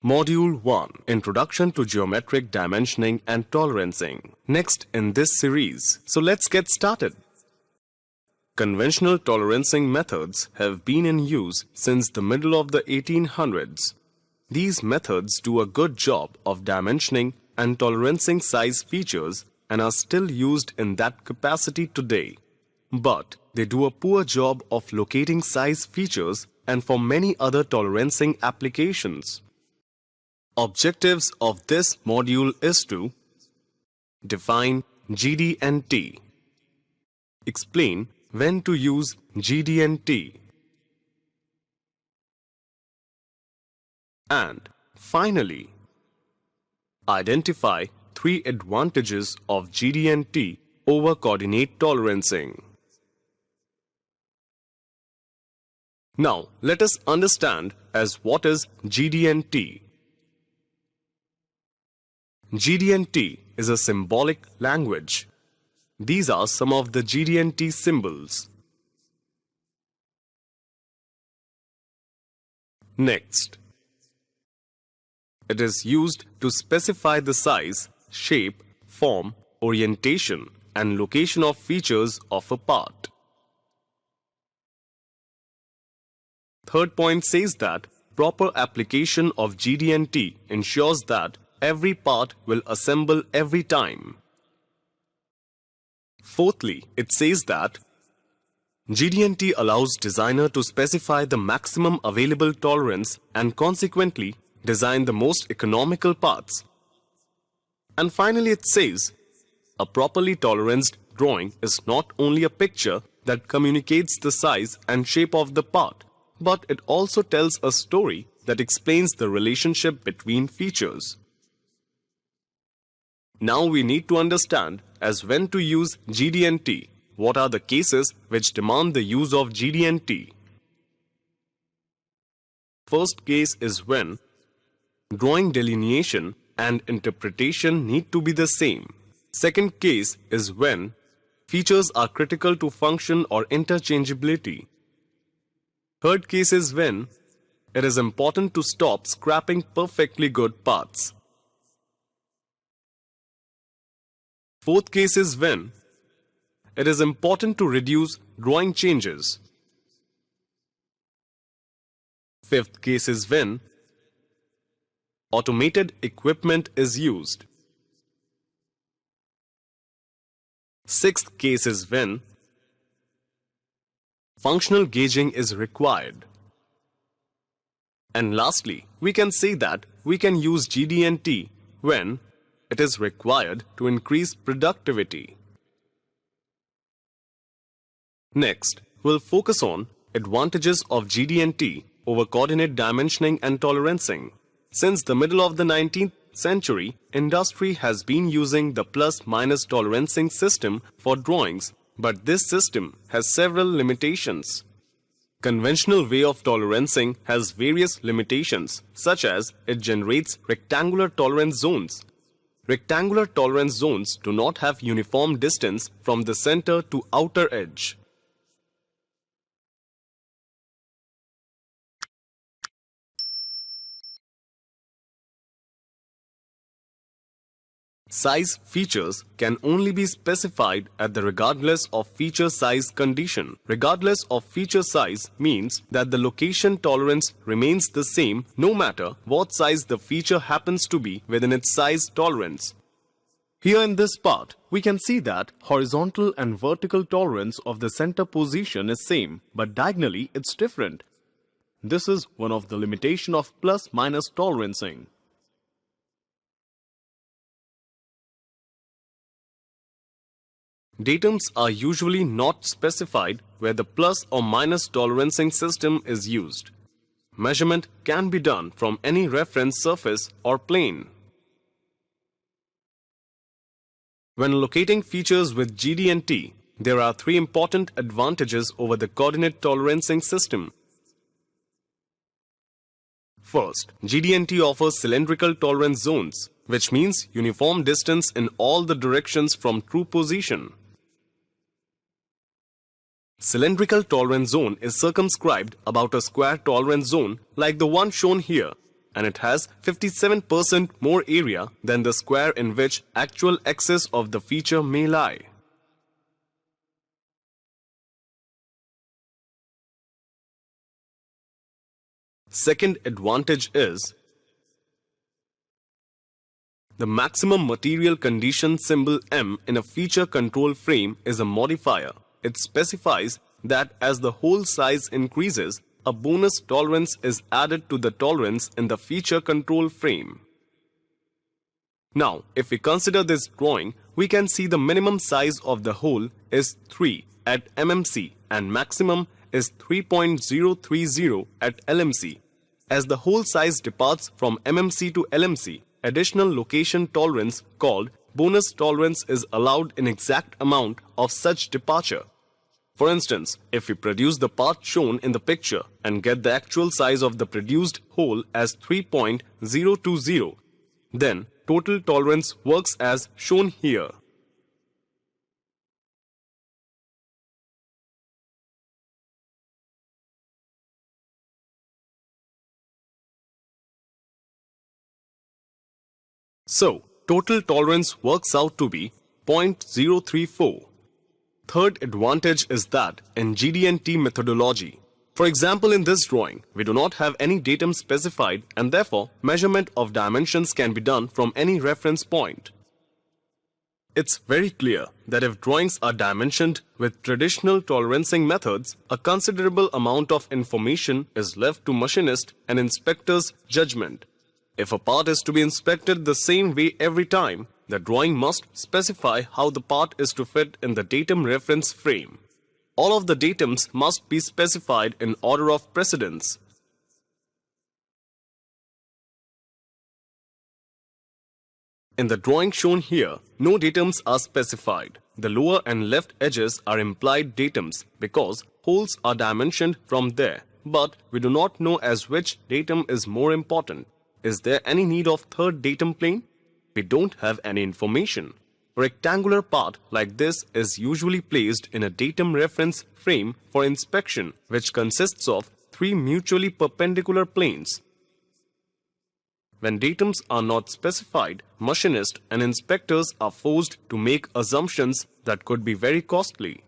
Module 1 Introduction to Geometric Dimensioning and Tolerancing. Next in this series. So let's get started. Conventional tolerancing methods have been in use since the middle of the 1800s. These methods do a good job of dimensioning and tolerancing size features and are still used in that capacity today. But they do a poor job of locating size features and for many other tolerancing applications. Objectives of this module is to define GD&T, explain when to use GD&T, and finally, identify 3 advantages of GD&T over coordinate tolerancing. Now, let us understand as what is GD&T. GD&T is a symbolic language. These are some of the GD&T symbols. Next, it is used to specify the size, shape, form, orientation, and location of features of a part. Third point says that proper application of GD&T ensures that every part will assemble every time. Fourthly, it says that GD&T allows designer to specify the maximum available tolerance and consequently design the most economical parts. And finally, it says a properly toleranced drawing is not only a picture that communicates the size and shape of the part, but it also tells a story that explains the relationship between features. Now we need to understand as when to use GD&T. What are the cases which demand the use of GD&T? First case is when drawing delineation and interpretation need to be the same. Second case is when features are critical to function or interchangeability. Third case is when it is important to stop scrapping perfectly good parts. Fourth case is when it is important to reduce drawing changes. Fifth case is when automated equipment is used. Sixth case is when functional gauging is required. And lastly, we can say that we can use GD&T when it is required to increase productivity. Next, we'll focus on advantages of GD&T over coordinate dimensioning and tolerancing. Since the middle of the 19th century, industry has been using the plus-minus tolerancing system for drawings, but this system has several limitations. Conventional way of tolerancing has various limitations, such as it generates rectangular tolerance zones. Rectangular tolerance zones do not have uniform distance from the center to outer edge. Size features can only be specified at the regardless of feature size condition. Regardless of feature size means that the location tolerance remains the same no matter what size the feature happens to be within its size tolerance. Here in this part, we can see that horizontal and vertical tolerance of the center position is same, but diagonally it's different. This is one of the limitations of plus-minus tolerancing. Datums are usually not specified where the plus or minus tolerancing system is used. Measurement can be done from any reference surface or plane. When locating features with GD&T, there are 3 important advantages over the coordinate tolerancing system. First, GD&T offers cylindrical tolerance zones, which means uniform distance in all the directions from true position. Cylindrical tolerance zone is circumscribed about a square tolerance zone like the one shown here, and it has 57% more area than the square in which actual axis of the feature may lie. Second advantage is the maximum material condition symbol M in a feature control frame is a modifier. It specifies that as the hole size increases, a bonus tolerance is added to the tolerance in the feature control frame. Now, if we consider this drawing, we can see the minimum size of the hole is 3 at MMC and maximum is 3.030 at LMC. As the hole size departs from MMC to LMC, additional location tolerance called bonus tolerance is allowed in exact amount of such departure. For instance, if we produce the part shown in the picture and get the actual size of the produced hole as 3.020, then total tolerance works as shown here. So, total tolerance works out to be 0.034. Third advantage is that in GD&T methodology, for example in this drawing, we do not have any datum specified and therefore measurement of dimensions can be done from any reference point. It's very clear that if drawings are dimensioned with traditional tolerancing methods, a considerable amount of information is left to machinist and inspector's judgment. If a part is to be inspected the same way every time, the drawing must specify how the part is to fit in the datum reference frame. All of the datums must be specified in order of precedence. In the drawing shown here, no datums are specified. The lower and left edges are implied datums because holes are dimensioned from there, but we do not know as which datum is more important. Is there any need of third datum plane? We don't have any information. A rectangular part like this is usually placed in a datum reference frame for inspection, which consists of 3 mutually perpendicular planes. When datums are not specified, machinists and inspectors are forced to make assumptions that could be very costly.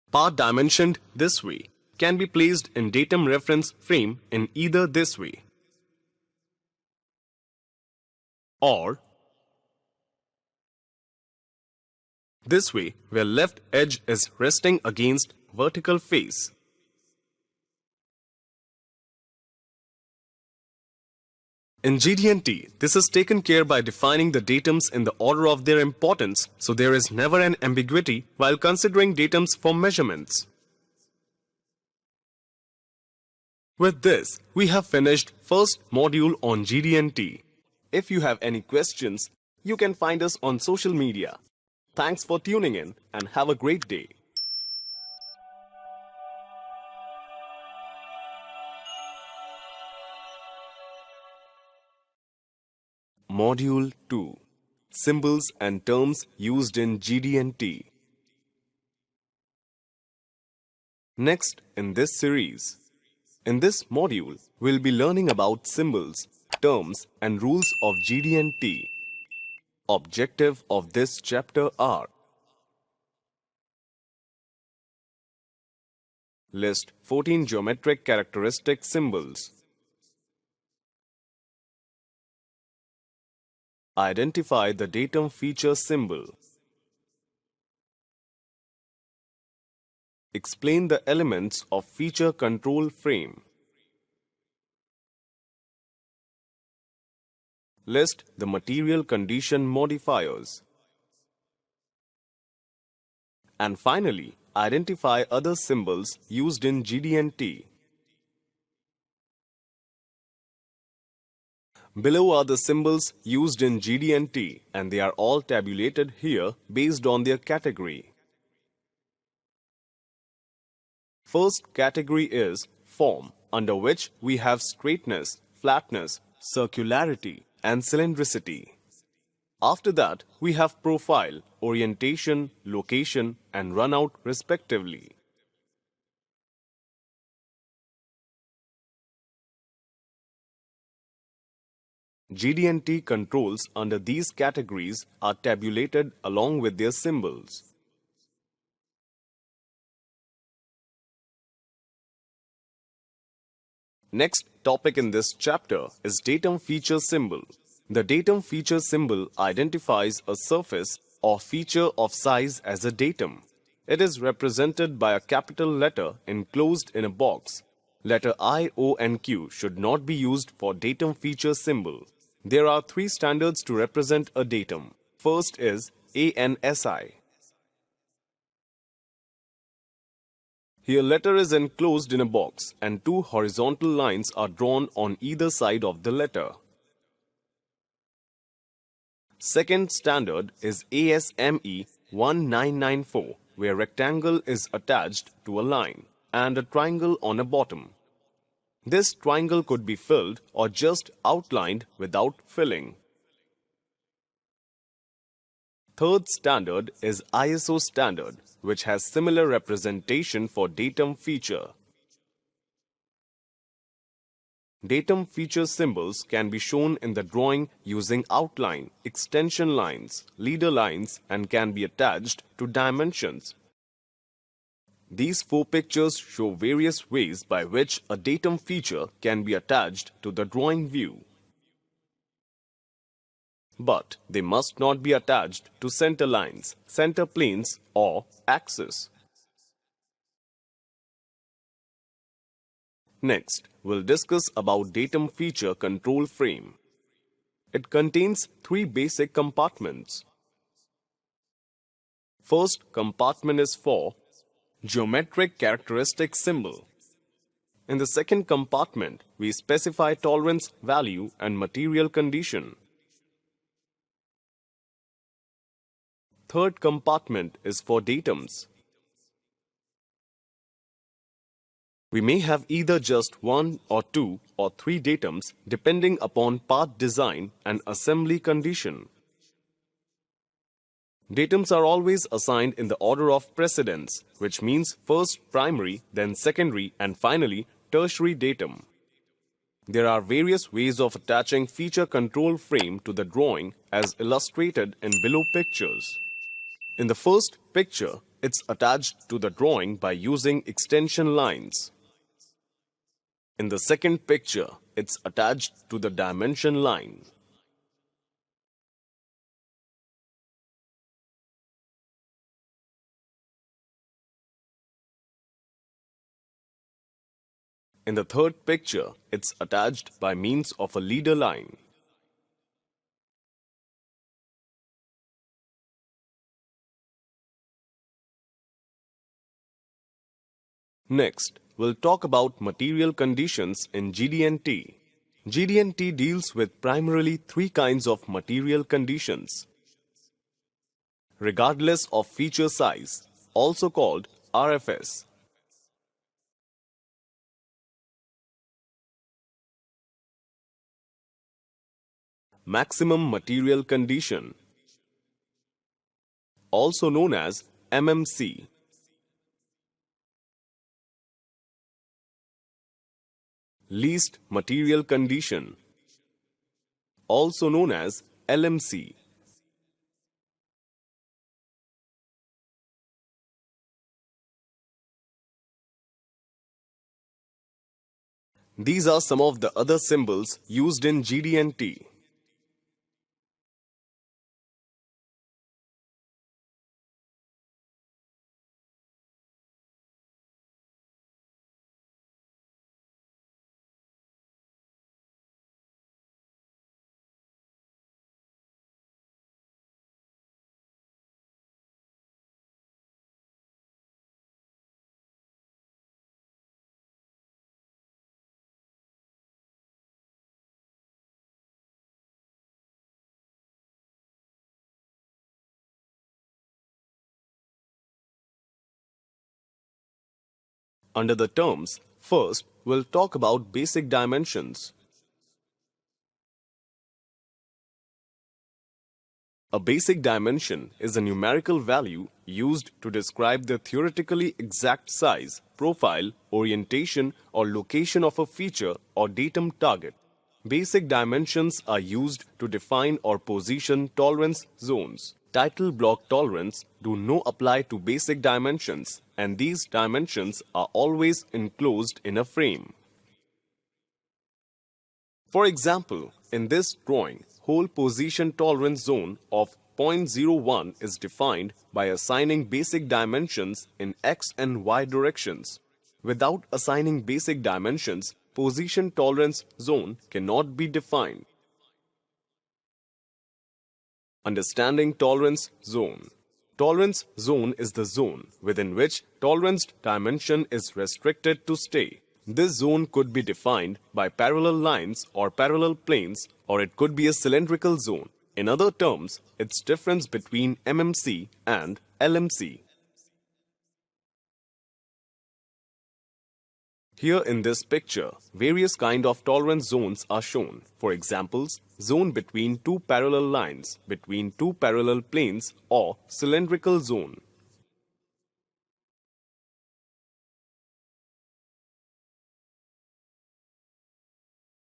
Part dimensioned this way can be placed in datum reference frame in either this way or this way, where left edge is resting against vertical face. In GD&T, this is taken care by defining the datums in the order of their importance, so there is never an ambiguity while considering datums for measurements. With this, we have finished first module on GD&T. If you have any questions, you can find us on social media. Thanks for tuning in and have a great day. Module 2. Symbols and terms used in GD&T. Next in this series. In this module, we'll be learning about symbols, terms and rules of GD&T. Objective of this chapter are: list 14 geometric characteristic symbols, identify the datum feature symbol, explain the elements of feature control frame, list the material condition modifiers, and finally, identify other symbols used in GD&T. Below are the symbols used in GD&T, and they are all tabulated here based on their category. First category is form, under which we have straightness, flatness, circularity, and cylindricity. After that, we have profile, orientation, location, and runout respectively. GD&T controls under these categories are tabulated along with their symbols. Next topic in this chapter is datum feature symbol. The datum feature symbol identifies a surface or feature of size as a datum. It is represented by a capital letter enclosed in a box. Letter I, O and Q should not be used for datum feature symbol. There are three standards to represent a datum. First is ANSI. Here letter is enclosed in a box and two horizontal lines are drawn on either side of the letter. Second standard is ASME 1994, where rectangle is attached to a line and a triangle on a bottom. This triangle could be filled or just outlined without filling. Third standard is ISO standard, which has similar representation for datum feature. Datum feature symbols can be shown in the drawing using outline, extension lines, leader lines, and can be attached to dimensions. These four pictures show various ways by which a datum feature can be attached to the drawing view. But they must not be attached to center lines, center planes, or axis. Next, we'll discuss about datum feature control frame. It contains three basic compartments. First compartment is for geometric characteristic symbol. In the second compartment, we specify tolerance value and material condition. Third compartment is for datums. We may have either just one or two or three datums depending upon part design and assembly condition. Datums are always assigned in the order of precedence, which means first primary, then secondary, and finally tertiary datum. There are various ways of attaching feature control frame to the drawing as illustrated in below pictures. In the first picture, it's attached to the drawing by using extension lines. In the second picture, it's attached to the dimension line. In the third picture, it's attached by means of a leader line. Next, we'll talk about material conditions in GD&T. GD&T deals with primarily three kinds of material conditions. Regardless of feature size, also called RFS. Maximum material condition, also known as MMC. Least material condition, also known as LMC. These are some of the other symbols used in GD&T. Under the terms, first, we'll talk about basic dimensions. A basic dimension is a numerical value used to describe the theoretically exact size, profile, orientation, or location of a feature or datum target. Basic dimensions are used to define or position tolerance zones. Title block tolerance do not apply to basic dimensions, and these dimensions are always enclosed in a frame. For example, in this drawing, hole position tolerance zone of 0.01 is defined by assigning basic dimensions in x and y directions. Without assigning basic dimensions, position tolerance zone cannot be defined. Understanding tolerance zone. Tolerance zone is the zone within which toleranced dimension is restricted to stay. This zone could be defined by parallel lines or parallel planes, or it could be a cylindrical zone. In other terms, it's difference between MMC and LMC. Here in this picture, various kind of tolerance zones are shown. For examples, zone between two parallel lines, between two parallel planes, or cylindrical zone.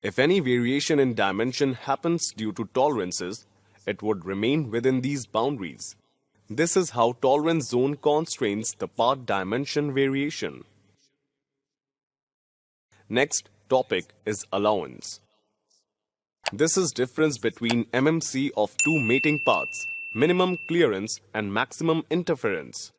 If any variation in dimension happens due to tolerances, it would remain within these boundaries. This is how tolerance zone constrains the part dimension variation. Next topic is allowance. This is difference between MMC of two mating paths, minimum clearance and maximum interference.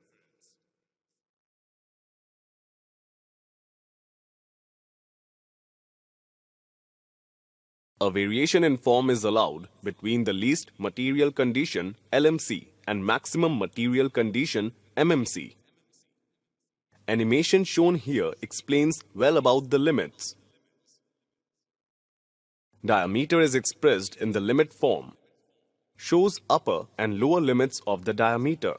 A variation in form is allowed between the least material condition LMC and maximum material condition MMC. Animation shown here explains well about the limits. Diameter is expressed in the limit form. Shows upper and lower limits of the diameter.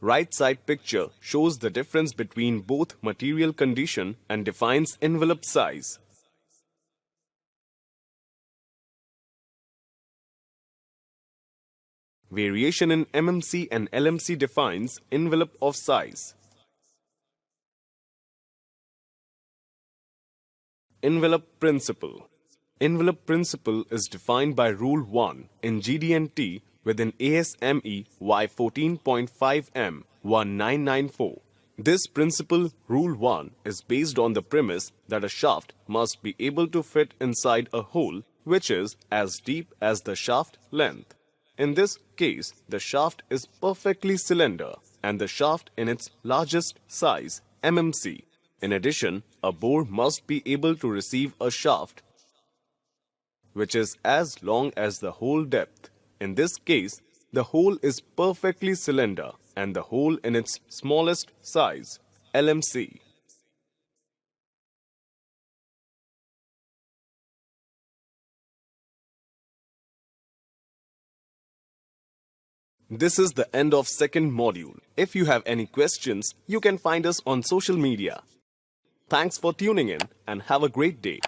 Right side picture shows the difference between both material condition and defines envelope size. Variation in MMC and LMC defines envelope of size. Envelope principle. Envelope principle is defined by Rule 1 in GD&T within ASME Y14.5M 1994. This principle, Rule 1, is based on the premise that a shaft must be able to fit inside a hole which is as deep as the shaft length. In this case, the shaft is perfectly cylinder and the shaft in its largest size, MMC. In addition, a bore must be able to receive a shaft which is as long as the hole depth. In this case, the hole is perfectly cylinder and the hole in its smallest size, LMC. This is the end of second module. If you have any questions, you can find us on social media. Thanks for tuning in and have a great day.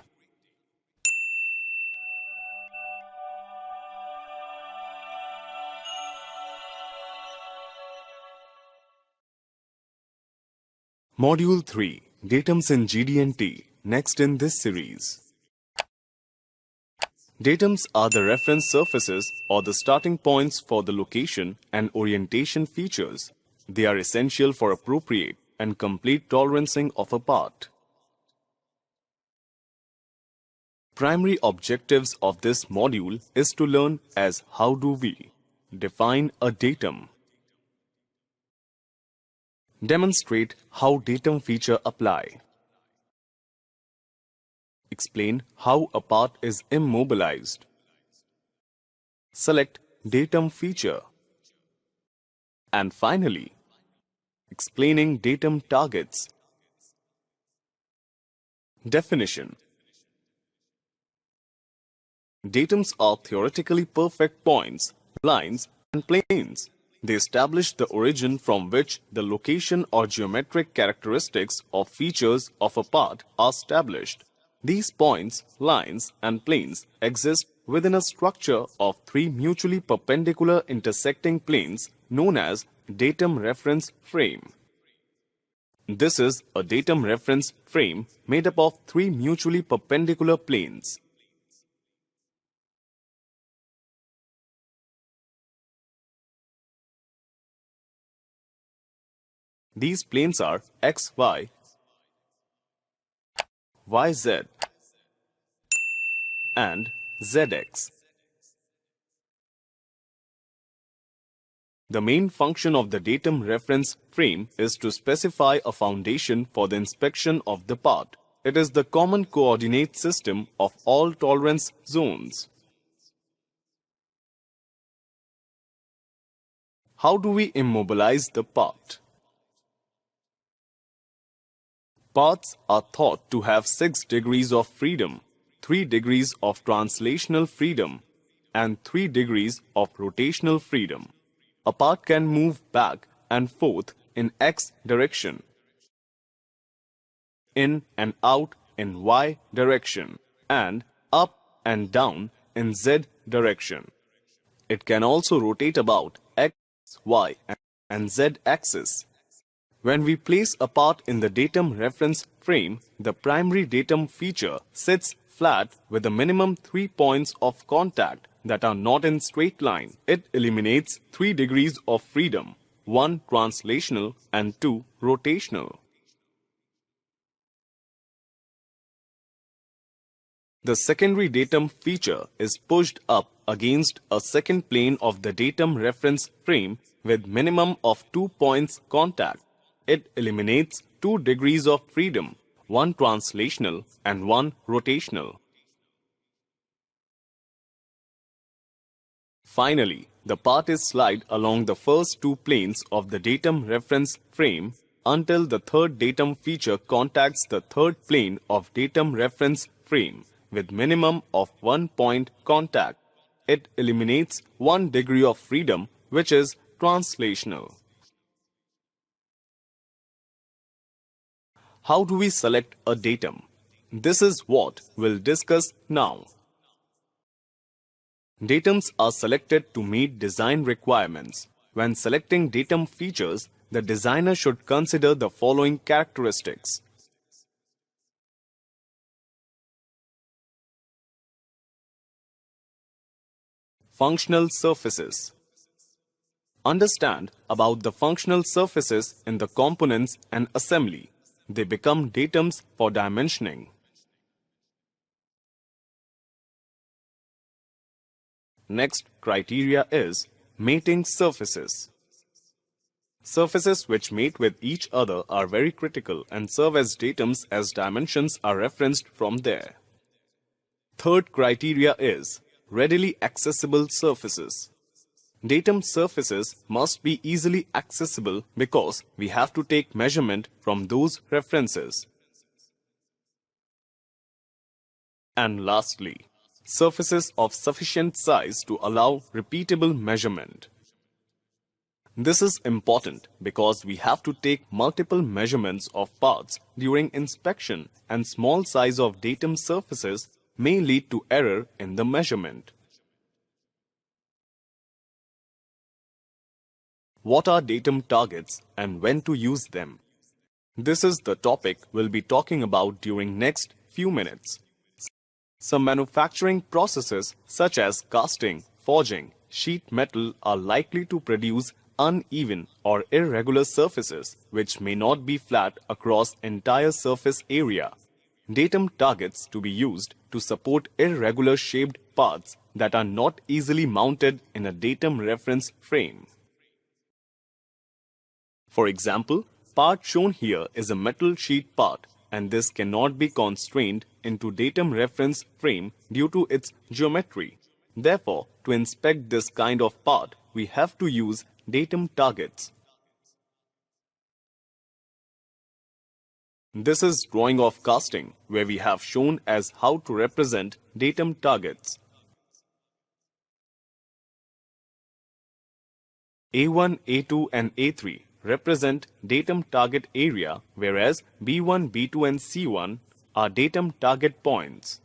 Module 3. Datums in GD&T. Next in this series. Datums are the reference surfaces or the starting points for the location and orientation features. They are essential for appropriate and complete tolerancing of a part. Primary objectives of this module is to learn as how do we define a datum, demonstrate how datum feature apply, explain how a part is immobilized, select datum feature, and finally, explaining datum targets. Definition. Datums are theoretically perfect points, lines, and planes. They establish the origin from which the location or geometric characteristics or features of a part are established. These points, lines, and planes exist within a structure of three mutually perpendicular intersecting planes known as datum reference frame. This is a datum reference frame made up of three mutually perpendicular planes. These planes are XY, YZ, and ZX. The main function of the datum reference frame is to specify a foundation for the inspection of the part. It is the common coordinate system of all tolerance zones. How do we immobilize the part? Parts are thought to have 6 degrees of freedom, 3 degrees of translational freedom, and 3 degrees of rotational freedom. A part can move back and forth in X direction, in and out in Y direction, and up and down in Z direction. It can also rotate about X, Y, and Z axis. When we place a part in the datum reference frame, the primary datum feature sits flat with a minimum 3 points of contact that are not in straight line. It eliminates 3 degrees of freedom, 1 translational and 2 rotational. The secondary datum feature is pushed up against a second plane of the datum reference frame with minimum of 2 points contact. It eliminates 2 degrees of freedom, 1 translational and 1 rotational. Finally, the part is slid along the first 2 planes of the datum reference frame until the third datum feature contacts the third plane of datum reference frame with minimum of 1 point contact. It eliminates 1 degree of freedom, which is translational. How do we select a datum? This is what we'll discuss now. Datums are selected to meet design requirements. When selecting datum features, the designer should consider the following characteristics. Functional surfaces. Understand about the functional surfaces in the components and assembly. They become datums for dimensioning. Next criteria is mating surfaces. Surfaces which mate with each other are very critical and serve as datums as dimensions are referenced from there. Third criteria is readily accessible surfaces. Datum surfaces must be easily accessible because we have to take measurement from those references. And lastly, surfaces of sufficient size to allow repeatable measurement. This is important because we have to take multiple measurements of parts during inspection, and small size of datum surfaces may lead to error in the measurement. What are datum targets and when to use them? This is the topic we'll be talking about during next few minutes. Some manufacturing processes such as casting, forging, sheet metal are likely to produce uneven or irregular surfaces which may not be flat across entire surface area. Datum targets to be used to support irregular shaped parts that are not easily mounted in a datum reference frame. For example, part shown here is a metal sheet part, and this cannot be constrained into datum reference frame due to its geometry. Therefore, to inspect this kind of part, we have to use datum targets. This is drawing of casting, where we have shown as how to represent datum targets. A1, A2 and A3 represent datum target area, whereas B1, B2 and C1 are datum target points.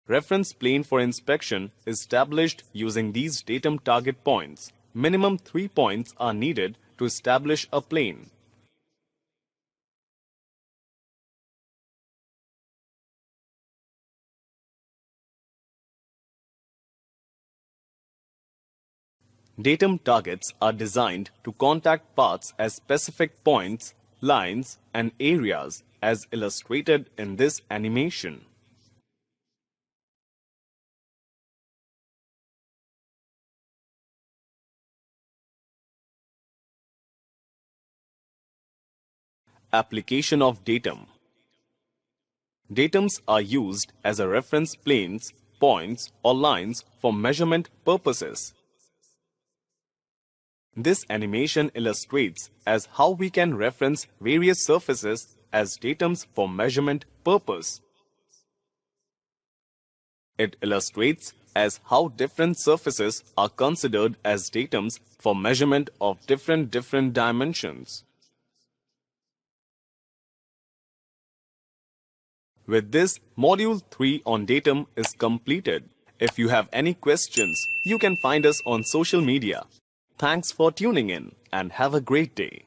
Reference plane for inspection is established using these datum target points. Minimum 3 points are needed to establish a plane. Datum targets are designed to contact paths as specific points, lines, and areas as illustrated in this animation. Application of datum. Datums are used as a reference planes, points, or lines for measurement purposes. This animation illustrates as how we can reference various surfaces as datums for measurement purpose. It illustrates as how different surfaces are considered as datums for measurement of different dimensions. With this, Module 3 on datum is completed. If you have any questions, you can find us on social media. Thanks for tuning in and have a great day.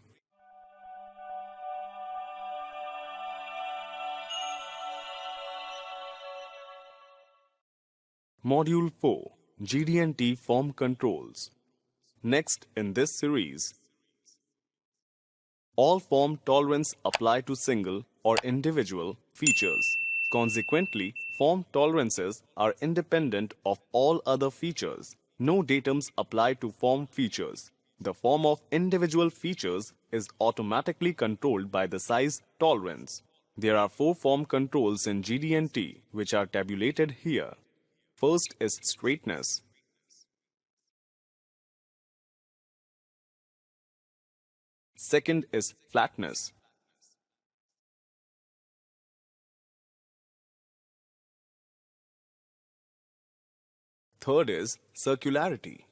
Module 4 GD&T Form Controls. Next in this series, all form tolerance apply to single or individual features. Consequently, form tolerances are independent of all other features. No datums apply to form features. The form of individual features is automatically controlled by the size tolerance. There are 4 form controls in GD&T which are tabulated here. First is straightness. Second is flatness. Third is circularity.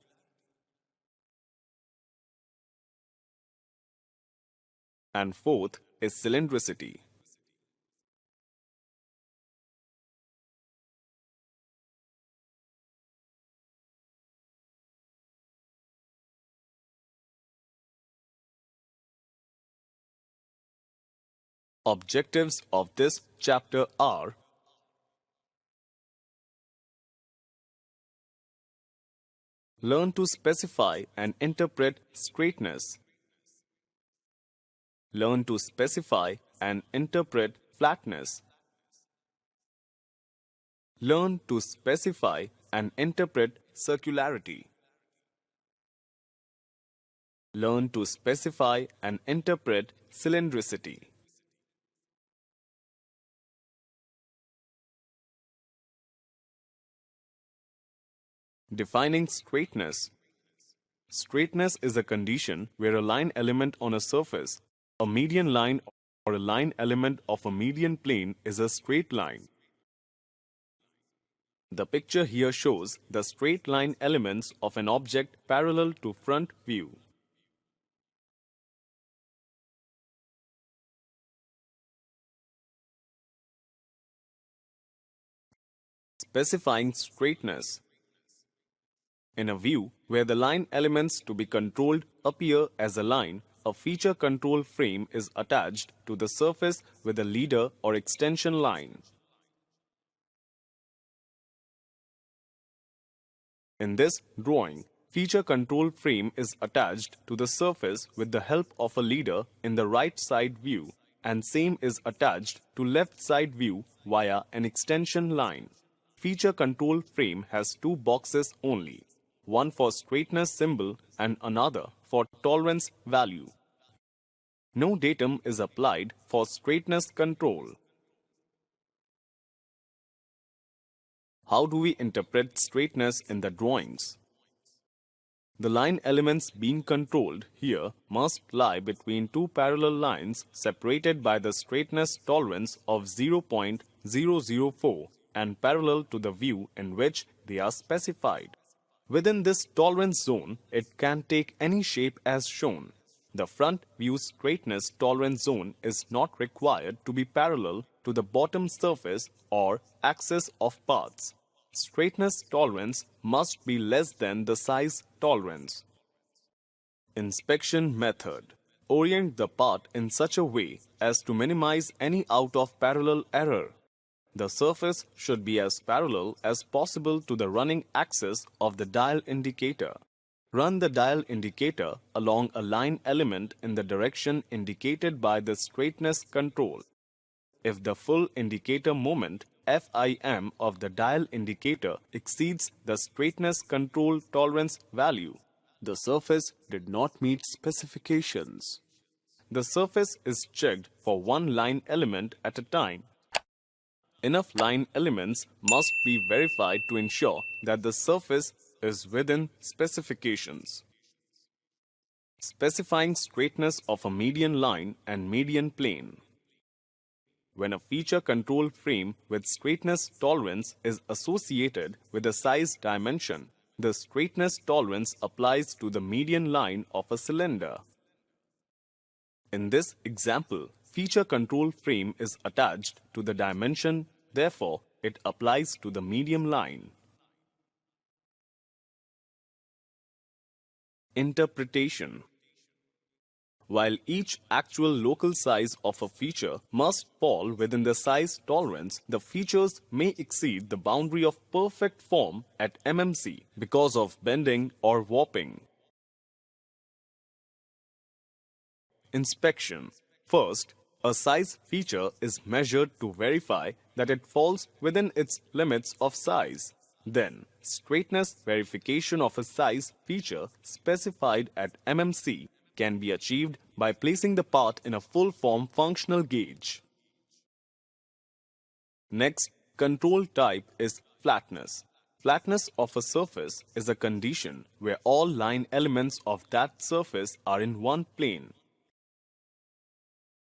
And fourth is cylindricity. Objectives of this chapter are: learn to specify and interpret straightness. Learn to specify and interpret flatness. Learn to specify and interpret circularity. Learn to specify and interpret cylindricity. Defining straightness. Straightness is a condition where a line element on a surface, a median line or a line element of a median plane is a straight line. The picture here shows the straight line elements of an object parallel to front view. Specifying straightness. In a view where the line elements to be controlled appear as a line, a feature control frame is attached to the surface with a leader or extension line. In this drawing, feature control frame is attached to the surface with the help of a leader in the right side view, and same is attached to left side view via an extension line. Feature control frame has 2 boxes only, one for straightness symbol and another for tolerance value. No datum is applied for straightness control. How do we interpret straightness in the drawings? The line elements being controlled here must lie between 2 parallel lines separated by the straightness tolerance of 0.004 and parallel to the view in which they are specified. Within this tolerance zone, it can take any shape as shown. The front view straightness tolerance zone is not required to be parallel to the bottom surface or axis of parts. Straightness tolerance must be less than the size tolerance. Inspection method. Orient the part in such a way as to minimize any out-of-parallel error. The surface should be as parallel as possible to the running axis of the dial indicator. Run the dial indicator along a line element in the direction indicated by the straightness control. If the full indicator moment FIM of the dial indicator exceeds the straightness control tolerance value, the surface did not meet specifications. The surface is checked for one line element at a time. Enough line elements must be verified to ensure that the surface is within specifications. Specifying straightness of a median line and median plane. When a feature control frame with straightness tolerance is associated with a size dimension, the straightness tolerance applies to the median line of a cylinder. In this example, feature control frame is attached to the dimension, therefore, it applies to the median line. Interpretation. While each actual local size of a feature must fall within the size tolerance, the features may exceed the boundary of perfect form at MMC because of bending or warping. Inspection. First, a size feature is measured to verify that it falls within its limits of size. Then, straightness verification of a size feature specified at MMC can be achieved by placing the part in a full-form functional gauge. Next, control type is flatness. Flatness of a surface is a condition where all line elements of that surface are in one plane.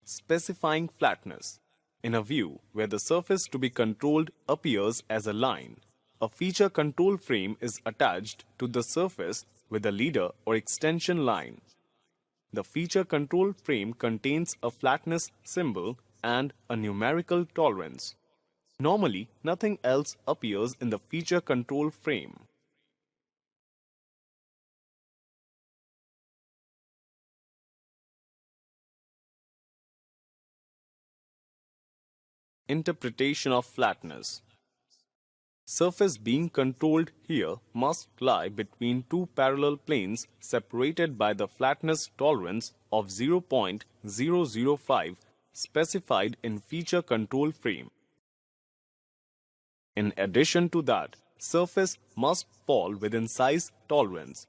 Specifying flatness. In a view where the surface to be controlled appears as a line, a feature control frame is attached to the surface with a leader or extension line. The feature control frame contains a flatness symbol and a numerical tolerance. Normally, nothing else appears in the feature control frame. Interpretation of flatness. Surface being controlled here must lie between two parallel planes separated by the flatness tolerance of 0.005 specified in feature control frame. In addition to that, surface must fall within size tolerance.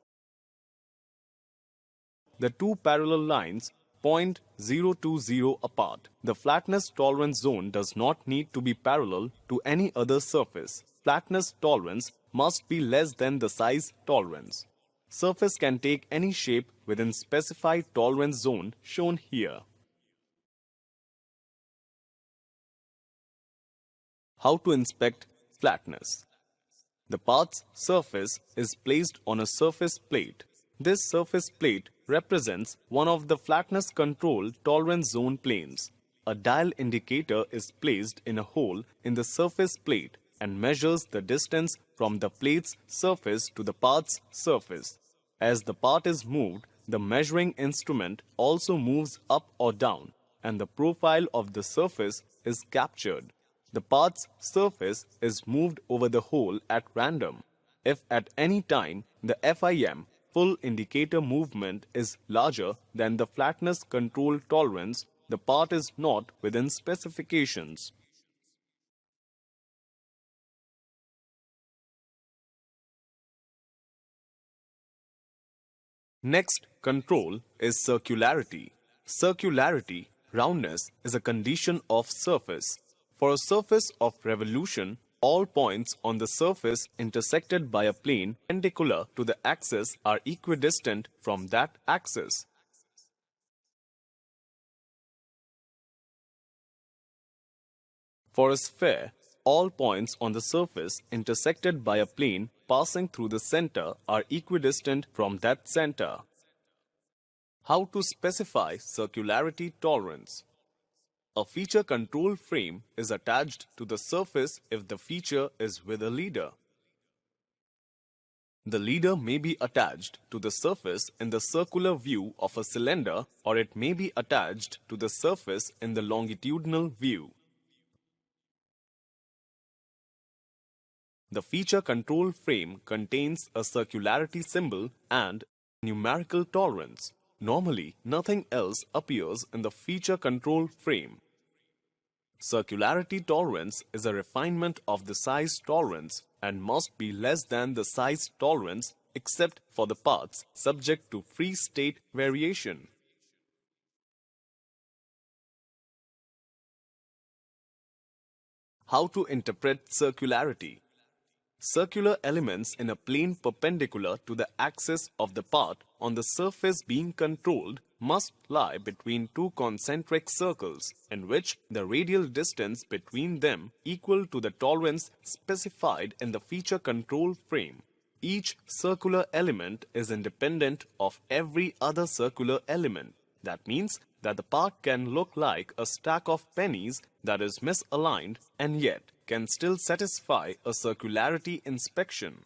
The two parallel lines 0.020 apart. The flatness tolerance zone does not need to be parallel to any other surface. Flatness tolerance must be less than the size tolerance. Surface can take any shape within specified tolerance zone shown here. How to inspect flatness? The part's surface is placed on a surface plate. This surface plate represents one of the flatness control tolerance zone planes. A dial indicator is placed in a hole in the surface plate and measures the distance from the plate's surface to the part's surface. As the part is moved, the measuring instrument also moves up or down, and the profile of the surface is captured. The part's surface is moved over the hole at random. If at any time the FIM full indicator movement is larger than the flatness control tolerance, the part is not within specifications. Next control is circularity. Circularity, roundness, is a condition of surface. For a surface of revolution, all points on the surface intersected by a plane perpendicular to the axis are equidistant from that axis. For a sphere, all points on the surface intersected by a plane passing through the center are equidistant from that center. How to specify circularity tolerance. A feature control frame is attached to the surface if the feature is with a leader. The leader may be attached to the surface in the circular view of a cylinder, or it may be attached to the surface in the longitudinal view. The feature control frame contains a circularity symbol and numerical tolerance. Normally, nothing else appears in the feature control frame. Circularity tolerance is a refinement of the size tolerance and must be less than the size tolerance except for the parts subject to free state variation. How to interpret circularity? Circular elements in a plane perpendicular to the axis of the part on the surface being controlled must lie between two concentric circles in which the radial distance between them equal to the tolerance specified in the feature control frame. Each circular element is independent of every other circular element. That means that the part can look like a stack of pennies that is misaligned and yet can still satisfy a circularity inspection.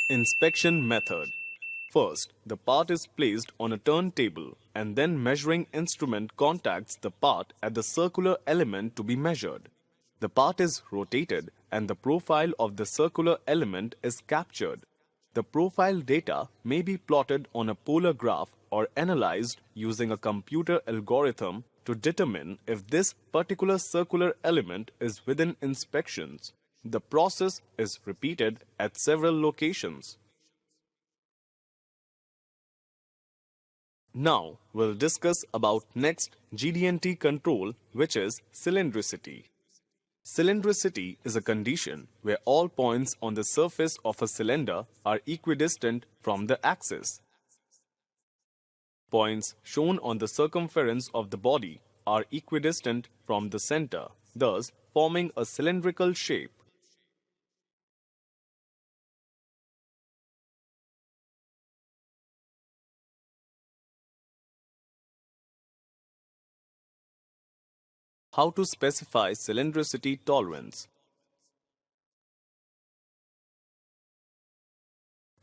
Inspection method. First, the part is placed on a turntable and then measuring instrument contacts the part at the circular element to be measured. The part is rotated and the profile of the circular element is captured. The profile data may be plotted on a polar graph or analyzed using a computer algorithm to determine if this particular circular element is within inspections. The process is repeated at several locations. Now we'll discuss about next GD&T control, which is cylindricity. Cylindricity is a condition where all points on the surface of a cylinder are equidistant from the axis. Points shown on the circumference of the body are equidistant from the center, thus forming a cylindrical shape. How to specify cylindricity tolerance?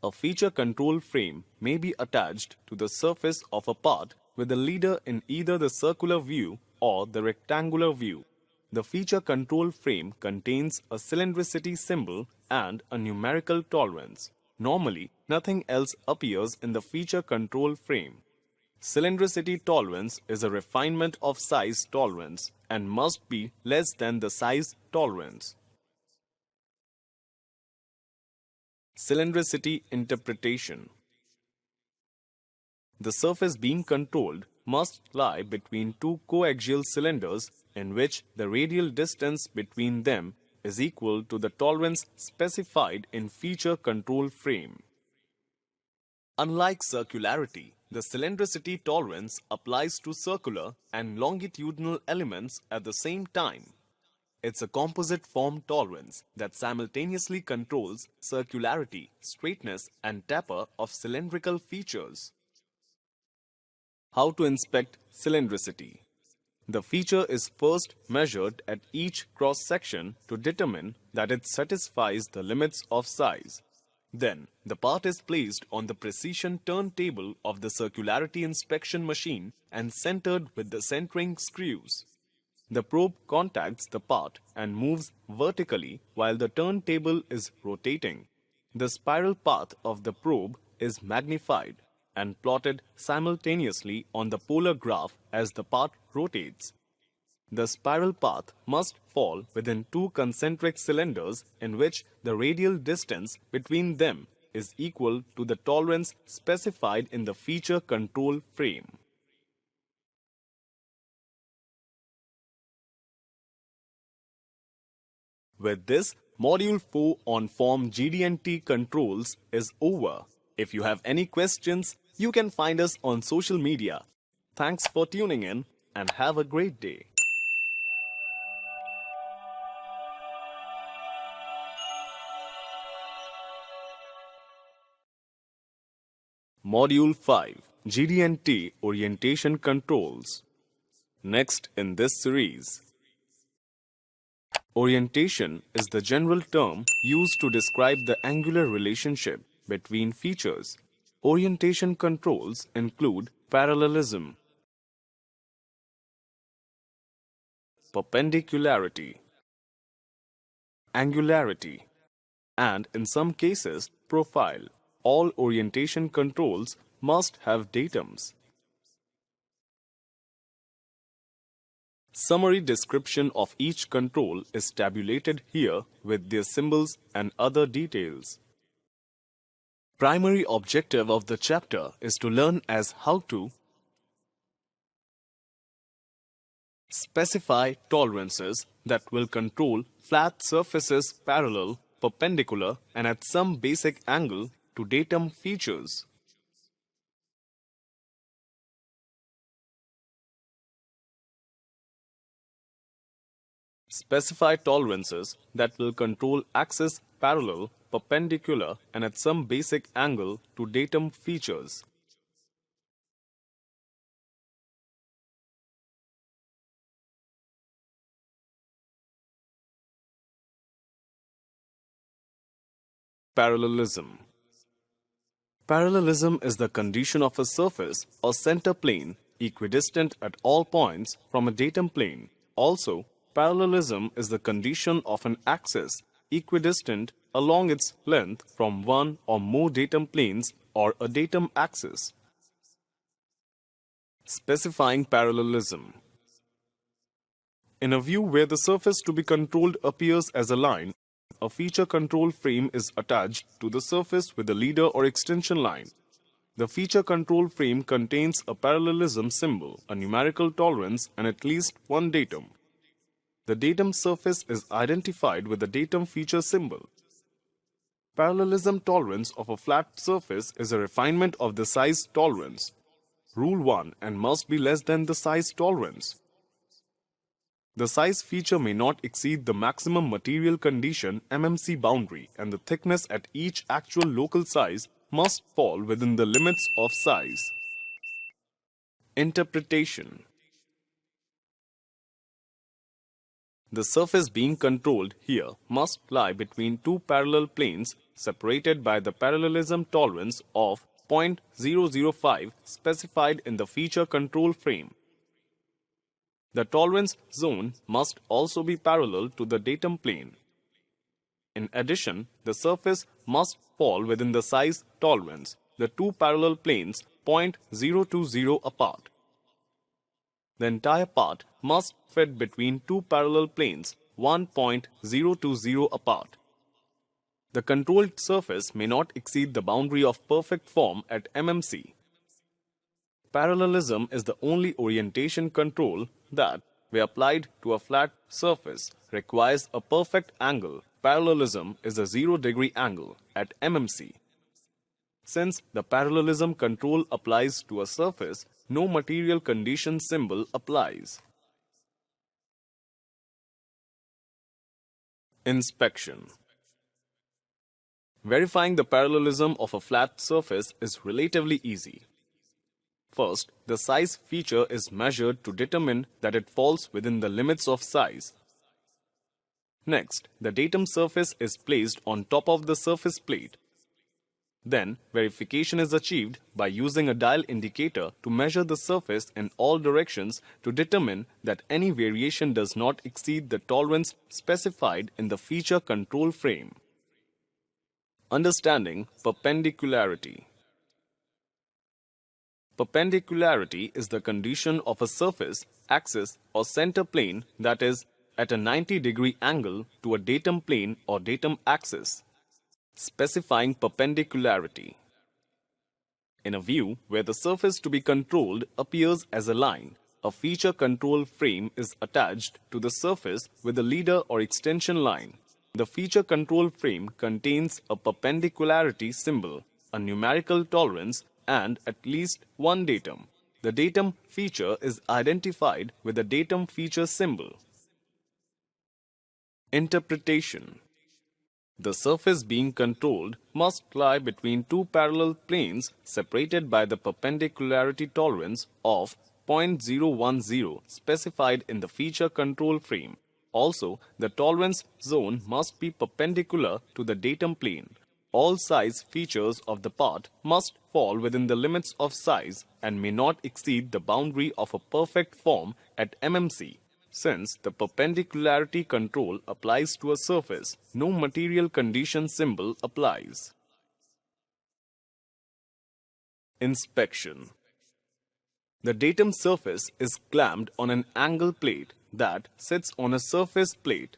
A feature control frame may be attached to the surface of a part with a leader in either the circular view or the rectangular view. The feature control frame contains a cylindricity symbol and a numerical tolerance. Normally, nothing else appears in the feature control frame. Cylindricity tolerance is a refinement of size tolerance and must be less than the size tolerance. Cylindricity interpretation. The surface being controlled must lie between two coaxial cylinders in which the radial distance between them is equal to the tolerance specified in feature control frame. Unlike circularity, the cylindricity tolerance applies to circular and longitudinal elements at the same time. It's a composite form tolerance that simultaneously controls circularity, straightness, and taper of cylindrical features. How to inspect cylindricity? The feature is first measured at each cross-section to determine that it satisfies the limits of size. Then, the part is placed on the precision turntable of the circularity inspection machine and centered with the centering screws. The probe contacts the part and moves vertically while the turntable is rotating. The spiral path of the probe is magnified and plotted simultaneously on the polar graph as the part rotates. The spiral path must fall within two concentric cylinders in which the radial distance between them is equal to the tolerance specified in the feature control frame. With this, Module 4 on Form GD&T controls is over. If you have any questions, you can find us on social media. Thanks for tuning in and have a great day. Module 5 GD&T Orientation Controls. Next in this series. Orientation is the general term used to describe the angular relationship between features. Orientation controls include parallelism, perpendicularity, angularity, and in some cases, profile. All orientation controls must have datums. Summary description of each control is tabulated here with their symbols and other details. Primary objective of the chapter is to learn as how to specify tolerances that will control flat surfaces parallel, perpendicular, and at some basic angle to datum features. Specify tolerances that will control axis parallel, perpendicular, and at some basic angle to datum features. Parallelism. Parallelism is the condition of a surface or center plane equidistant at all points from a datum plane. Also, parallelism is the condition of an axis equidistant along its length from one or more datum planes or a datum axis. Specifying parallelism. In a view where the surface to be controlled appears as a line, a feature control frame is attached to the surface with a leader or extension line. The feature control frame contains a parallelism symbol, a numerical tolerance, and at least one datum. The datum surface is identified with the datum feature symbol. Parallelism tolerance of a flat surface is a refinement of the size tolerance. Rule 1 and must be less than the size tolerance. The size feature may not exceed the maximum material condition MMC boundary, and the thickness at each actual local size must fall within the limits of size. Interpretation. The surface being controlled here must lie between two parallel planes separated by the parallelism tolerance of 0.005 specified in the feature control frame. The tolerance zone must also be parallel to the datum plane. In addition, the surface must fall within the size tolerance, the two parallel planes 0.020 apart. The entire part must fit between two parallel planes 1.020 apart. The controlled surface may not exceed the boundary of perfect form at MMC. Parallelism is the only orientation control that, where applied to a flat surface, requires a perfect angle. Parallelism is a 0-degree angle at MMC. Since the parallelism control applies to a surface, no material condition symbol applies. Inspection. Verifying the parallelism of a flat surface is relatively easy. First, the size feature is measured to determine that it falls within the limits of size. Next, the datum surface is placed on top of the surface plate. Then, verification is achieved by using a dial indicator to measure the surface in all directions to determine that any variation does not exceed the tolerance specified in the feature control frame. Understanding perpendicularity. Perpendicularity is the condition of a surface, axis, or center plane that is at a 90-degree angle to a datum plane or datum axis. Specifying perpendicularity. In a view where the surface to be controlled appears as a line, a feature control frame is attached to the surface with a leader or extension line. The feature control frame contains a perpendicularity symbol, a numerical tolerance, and at least one datum. The datum feature is identified with the datum feature symbol. Interpretation. The surface being controlled must lie between two parallel planes separated by the perpendicularity tolerance of 0.010 specified in the feature control frame. Also, the tolerance zone must be perpendicular to the datum plane. All size features of the part must fall within the limits of size and may not exceed the boundary of a perfect form at MMC. Since the perpendicularity control applies to a surface, no material condition symbol applies. Inspection. The datum surface is clamped on an angle plate that sits on a surface plate.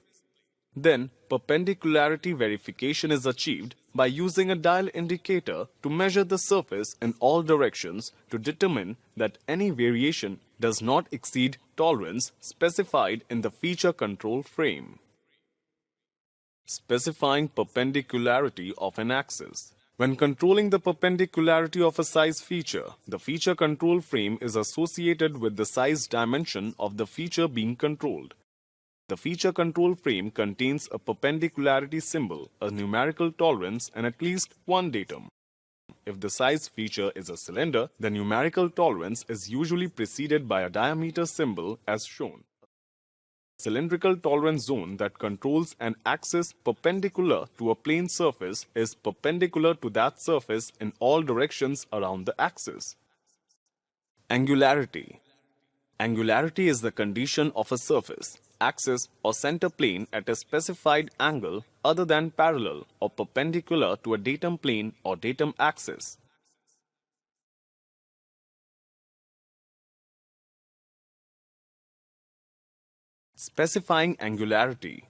Then, perpendicularity verification is achieved by using a dial indicator to measure the surface in all directions to determine that any variation does not exceed tolerance specified in the feature control frame. Specifying perpendicularity of an axis. When controlling the perpendicularity of a size feature, the feature control frame is associated with the size dimension of the feature being controlled. The feature control frame contains a perpendicularity symbol, a numerical tolerance, and at least one datum. If the size feature is a cylinder, the numerical tolerance is usually preceded by a diameter symbol as shown. Cylindrical tolerance zone that controls an axis perpendicular to a plane surface is perpendicular to that surface in all directions around the axis. Angularity. Angularity is the condition of a surface, axis or center plane at a specified angle other than parallel or perpendicular to a datum plane or datum axis. Specifying angularity.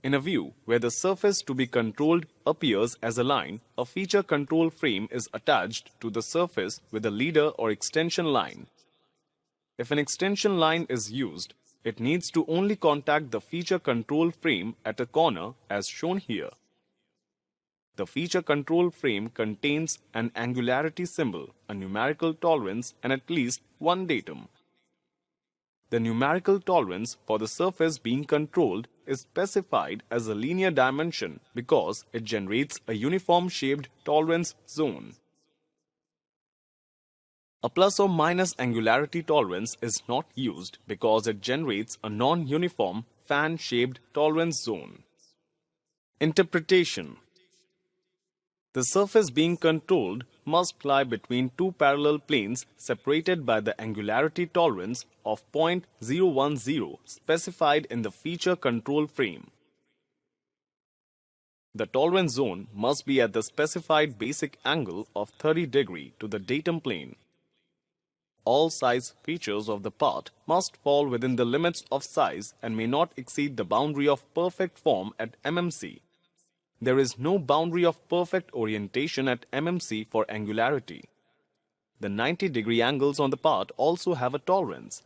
In a view where the surface to be controlled appears as a line, a feature control frame is attached to the surface with a leader or extension line. If an extension line is used, it needs to only contact the feature control frame at a corner as shown here. The feature control frame contains an angularity symbol, a numerical tolerance, and at least one datum. The numerical tolerance for the surface being controlled is specified as a linear dimension because it generates a uniform shaped tolerance zone. A plus or minus angularity tolerance is not used because it generates a non-uniform fan-shaped tolerance zone. Interpretation. The surface being controlled must lie between two parallel planes separated by the angularity tolerance of 0.010 specified in the feature control frame. The tolerance zone must be at the specified basic angle of 30 degrees to the datum plane. All size features of the part must fall within the limits of size and may not exceed the boundary of perfect form at MMC. There is no boundary of perfect orientation at MMC for angularity. The 90-degree angles on the part also have a tolerance.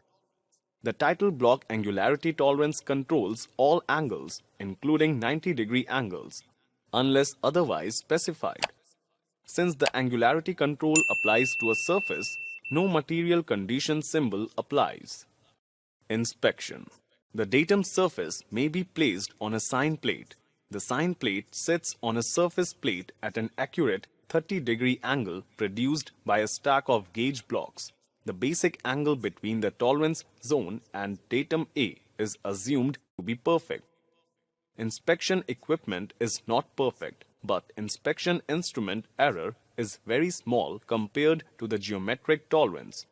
The title block angularity tolerance controls all angles, including 90-degree angles, unless otherwise specified. Since the angularity control applies to a surface, no material condition symbol applies. Inspection. The datum surface may be placed on a sign plate. The sign plate sits on a surface plate at an accurate 30-degree angle produced by a stack of gauge blocks. The basic angle between the tolerance zone and datum A is assumed to be perfect. Inspection equipment is not perfect, but inspection instrument error is very small compared to the geometric tolerance.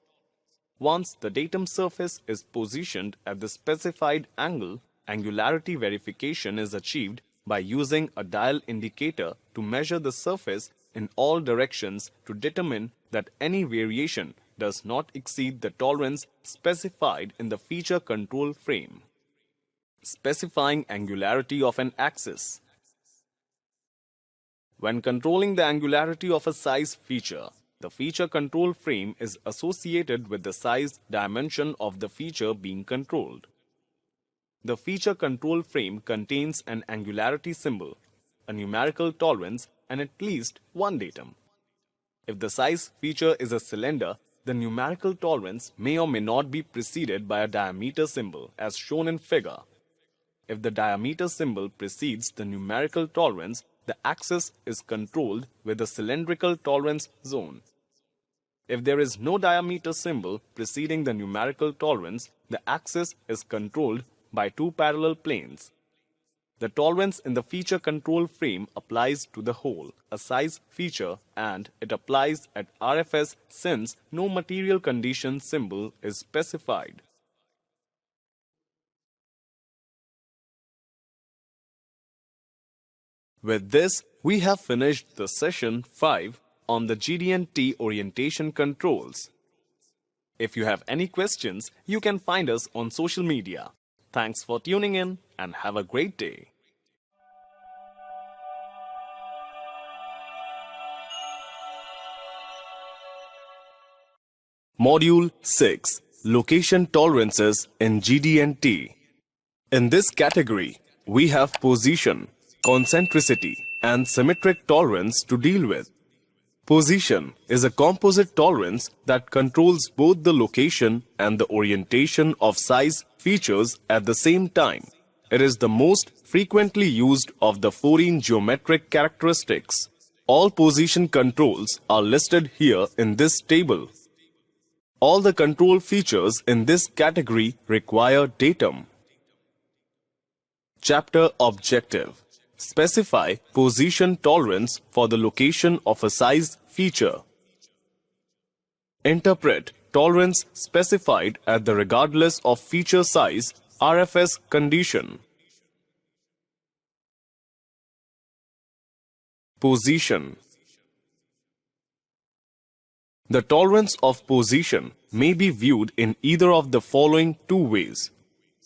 Once the datum surface is positioned at the specified angle, angularity verification is achieved by using a dial indicator to measure the surface in all directions to determine that any variation does not exceed the tolerance specified in the feature control frame. Specifying angularity of an axis. When controlling the angularity of a size feature, the feature control frame is associated with the size dimension of the feature being controlled. The feature control frame contains an angularity symbol, a numerical tolerance, and at least one datum. If the size feature is a cylinder, the numerical tolerance may or may not be preceded by a diameter symbol, as shown in figure. If the diameter symbol precedes the numerical tolerance, the axis is controlled with a cylindrical tolerance zone. If there is no diameter symbol preceding the numerical tolerance, the axis is controlled by two parallel planes. The tolerance in the feature control frame applies to the whole, a size feature, and it applies at RFS since no material condition symbol is specified. With this, we have finished the session 5 on the GD&T orientation controls. If you have any questions, you can find us on social media. Thanks for tuning in and have a great day. Module 6. Location Tolerances in GD&T. In this category, we have position, concentricity, and symmetric tolerance to deal with. Position is a composite tolerance that controls both the location and the orientation of size features at the same time. It is the most frequently used of the 14 geometric characteristics. All position controls are listed here in this table. All the control features in this category require datum. Chapter Objective. Specify position tolerance for the location of a size feature. Interpret tolerance specified at the regardless of feature size RFS condition. Position. The tolerance of position may be viewed in either of the following two ways.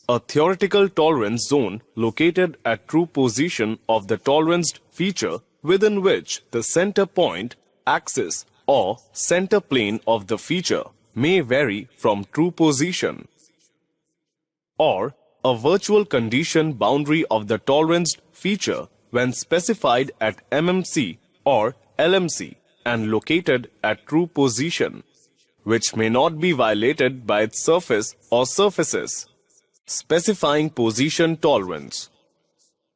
A theoretical tolerance zone located at true position of the toleranced feature within which the center point, axis, or center plane of the feature may vary from true position. Or a virtual condition boundary of the toleranced feature when specified at MMC or LMC and located at true position, which may not be violated by its surface or surfaces. Specifying position tolerance.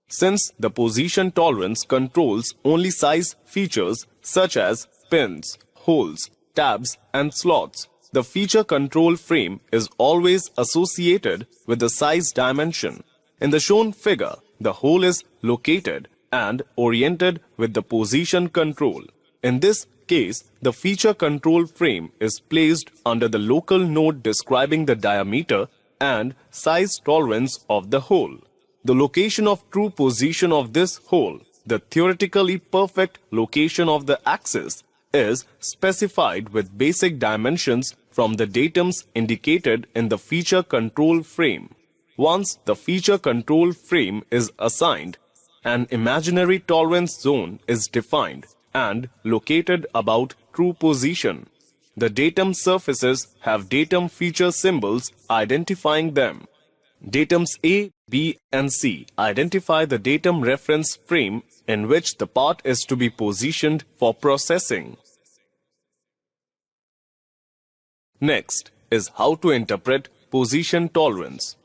Since the position tolerance controls only size features such as pins, holes, tabs, and slots, the feature control frame is always associated with the size dimension. In the shown figure, the hole is located and oriented with the position control. In this case, the feature control frame is placed under the local node describing the diameter and size tolerance of the hole. The location of true position of this hole, the theoretically perfect location of the axis, is specified with basic dimensions from the datums indicated in the feature control frame. Once the feature control frame is assigned, an imaginary tolerance zone is defined and located about true position. The datum surfaces have datum feature symbols identifying them. Datums A, B, and C identify the datum reference frame in which the part is to be positioned for processing. Next is how to interpret position tolerance.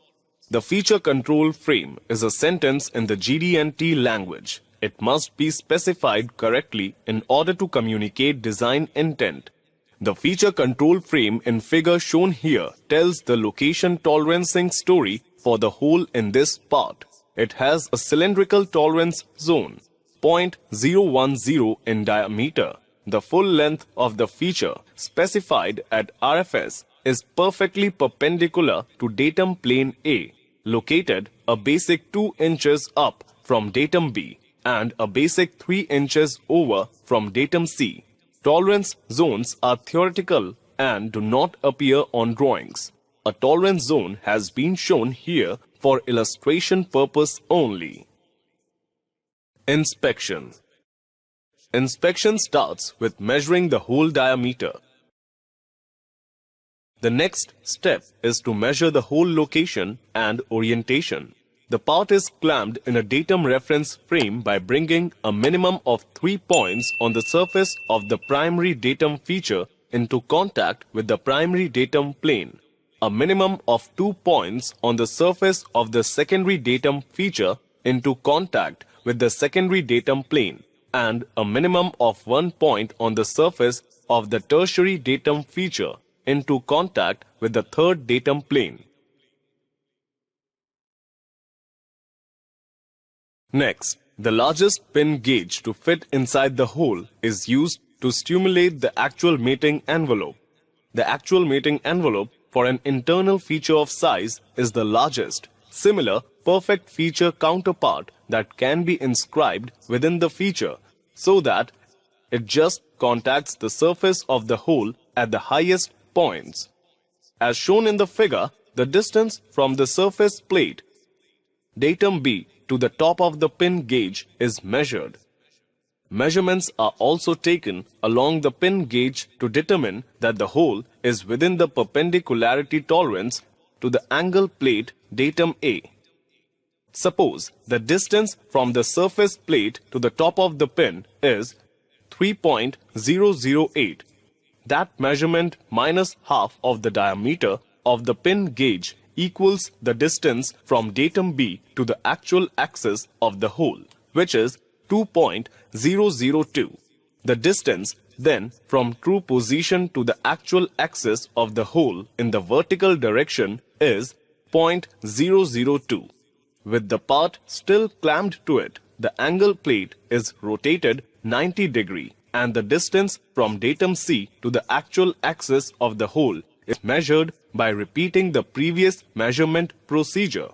The feature control frame is a sentence in the GD&T language. It must be specified correctly in order to communicate design intent. The feature control frame in figure shown here tells the location tolerancing story for the hole in this part. It has a cylindrical tolerance zone, 0.010 in diameter. The full length of the feature specified at RFS is perfectly perpendicular to datum plane A, located a basic 2 inches up from datum B and a basic 3 inches over from datum C. Tolerance zones are theoretical and do not appear on drawings. A tolerance zone has been shown here for illustration purpose only. Inspection. Inspection starts with measuring the hole diameter. The next step is to measure the hole location and orientation. The part is clamped in a datum reference frame by bringing a minimum of 3 points on the surface of the primary datum feature into contact with the primary datum plane. a minimum of 2 points on the surface of the secondary datum feature into contact with the secondary datum plane, and a minimum of 1 point on the surface of the tertiary datum feature into contact with the third datum plane. Next, the largest pin gauge to fit inside the hole is used to stimulate the actual mating envelope. The actual mating envelope for an internal feature of size is the largest, similar, perfect feature counterpart that can be inscribed within the feature so that it just contacts the surface of the hole at the highest points. As shown in the figure, the distance from the surface plate, datum B, to the top of the pin gauge is measured. Measurements are also taken along the pin gauge to determine that the hole is within the perpendicularity tolerance to the angle plate datum A. Suppose the distance from the surface plate to the top of the pin is 3.008. That measurement minus half of the diameter of the pin gauge equals the distance from datum B to the actual axis of the hole, which is 2.002. The distance then from true position to the actual axis of the hole in the vertical direction is 0.002. With the part still clamped to it, the angle plate is rotated 90 degree and the distance from datum C to the actual axis of the hole is measured by repeating the previous measurement procedure.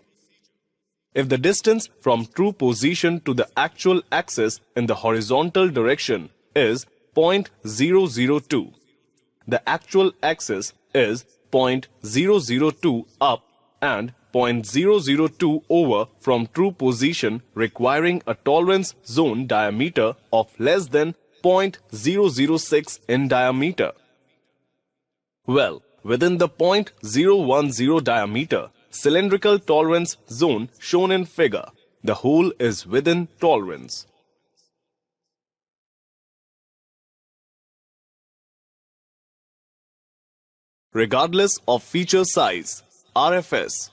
If the distance from true position to the actual axis in the horizontal direction is 0.002, the actual axis is 0.002 up and 0.002 over from true position, requiring a tolerance zone diameter of less than 0.006 in diameter. Well, within the 0.010 diameter cylindrical tolerance zone shown in figure, the hole is within tolerance. Regardless of feature size, RFS.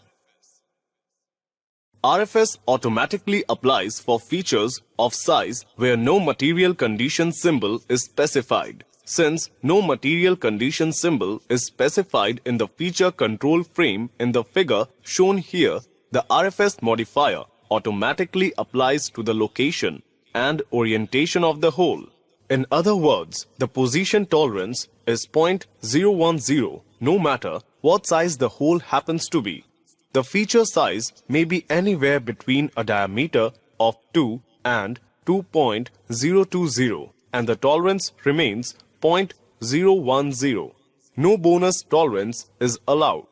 RFS automatically applies for features of size where no material condition symbol is specified. Since no material condition symbol is specified in the feature control frame in the figure shown here, the RFS modifier automatically applies to the location and orientation of the hole. In other words, the position tolerance is 0.010 no matter what size the hole happens to be. The feature size may be anywhere between a diameter of 2 and 2.020 and the tolerance remains 0.010. No bonus tolerance is allowed.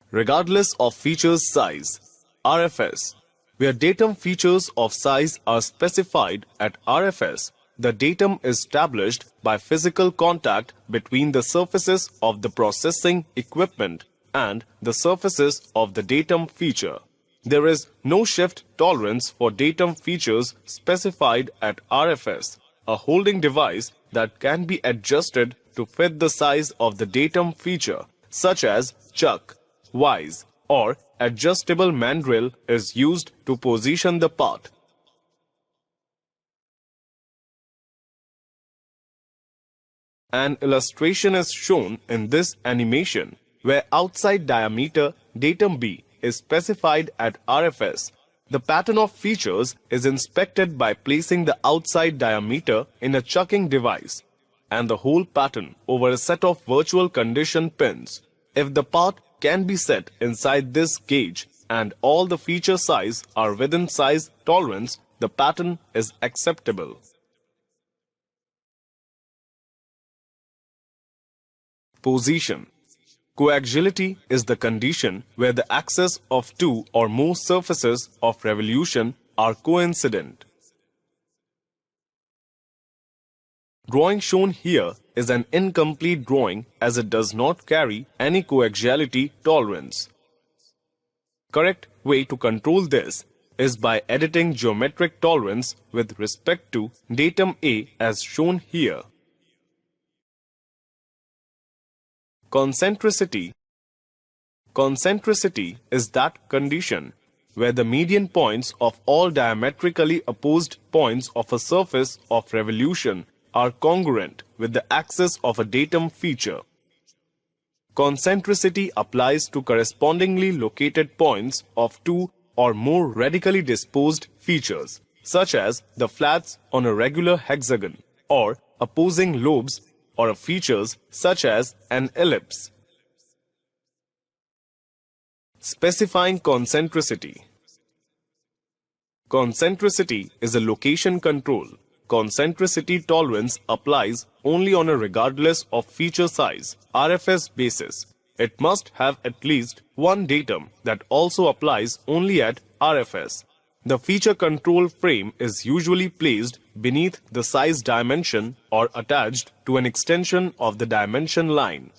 Regardless of features size, RFS. Where datum features of size are specified at RFS, the datum is established by physical contact between the surfaces of the processing equipment and the surfaces of the datum feature. There is no shift tolerance for datum features specified at RFS, a holding device that can be adjusted to fit the size of the datum feature, such as chuck, vise, or adjustable mandrel is used to position the part. An illustration is shown in this animation, where outside diameter datum B is specified at RFS. The pattern of features is inspected by placing the outside diameter in a chucking device and the whole pattern over a set of virtual condition pins. If the part can be set inside this gauge and all the feature size are within size tolerance, the pattern is acceptable. Position. Coaxiality is the condition where the axes of two or more surfaces of revolution are coincident. Drawing shown here is an incomplete drawing as it does not carry any coaxiality tolerance. Correct way to control this is by editing geometric tolerance with respect to datum A as shown here. Concentricity. Concentricity is that condition where the median points of all diametrically opposed points of a surface of revolution are congruent with the axis of a datum feature. Concentricity applies to correspondingly located points of two or more radically disposed features, such as the flats on a regular hexagon, or opposing lobes, or features such as an ellipse. Specifying concentricity. Concentricity is a location control. Concentricity tolerance applies only on a regardless of feature size RFS basis. It must have at least one datum that also applies only at RFS. The feature control frame is usually placed beneath the size dimension or attached to an extension of the dimension line.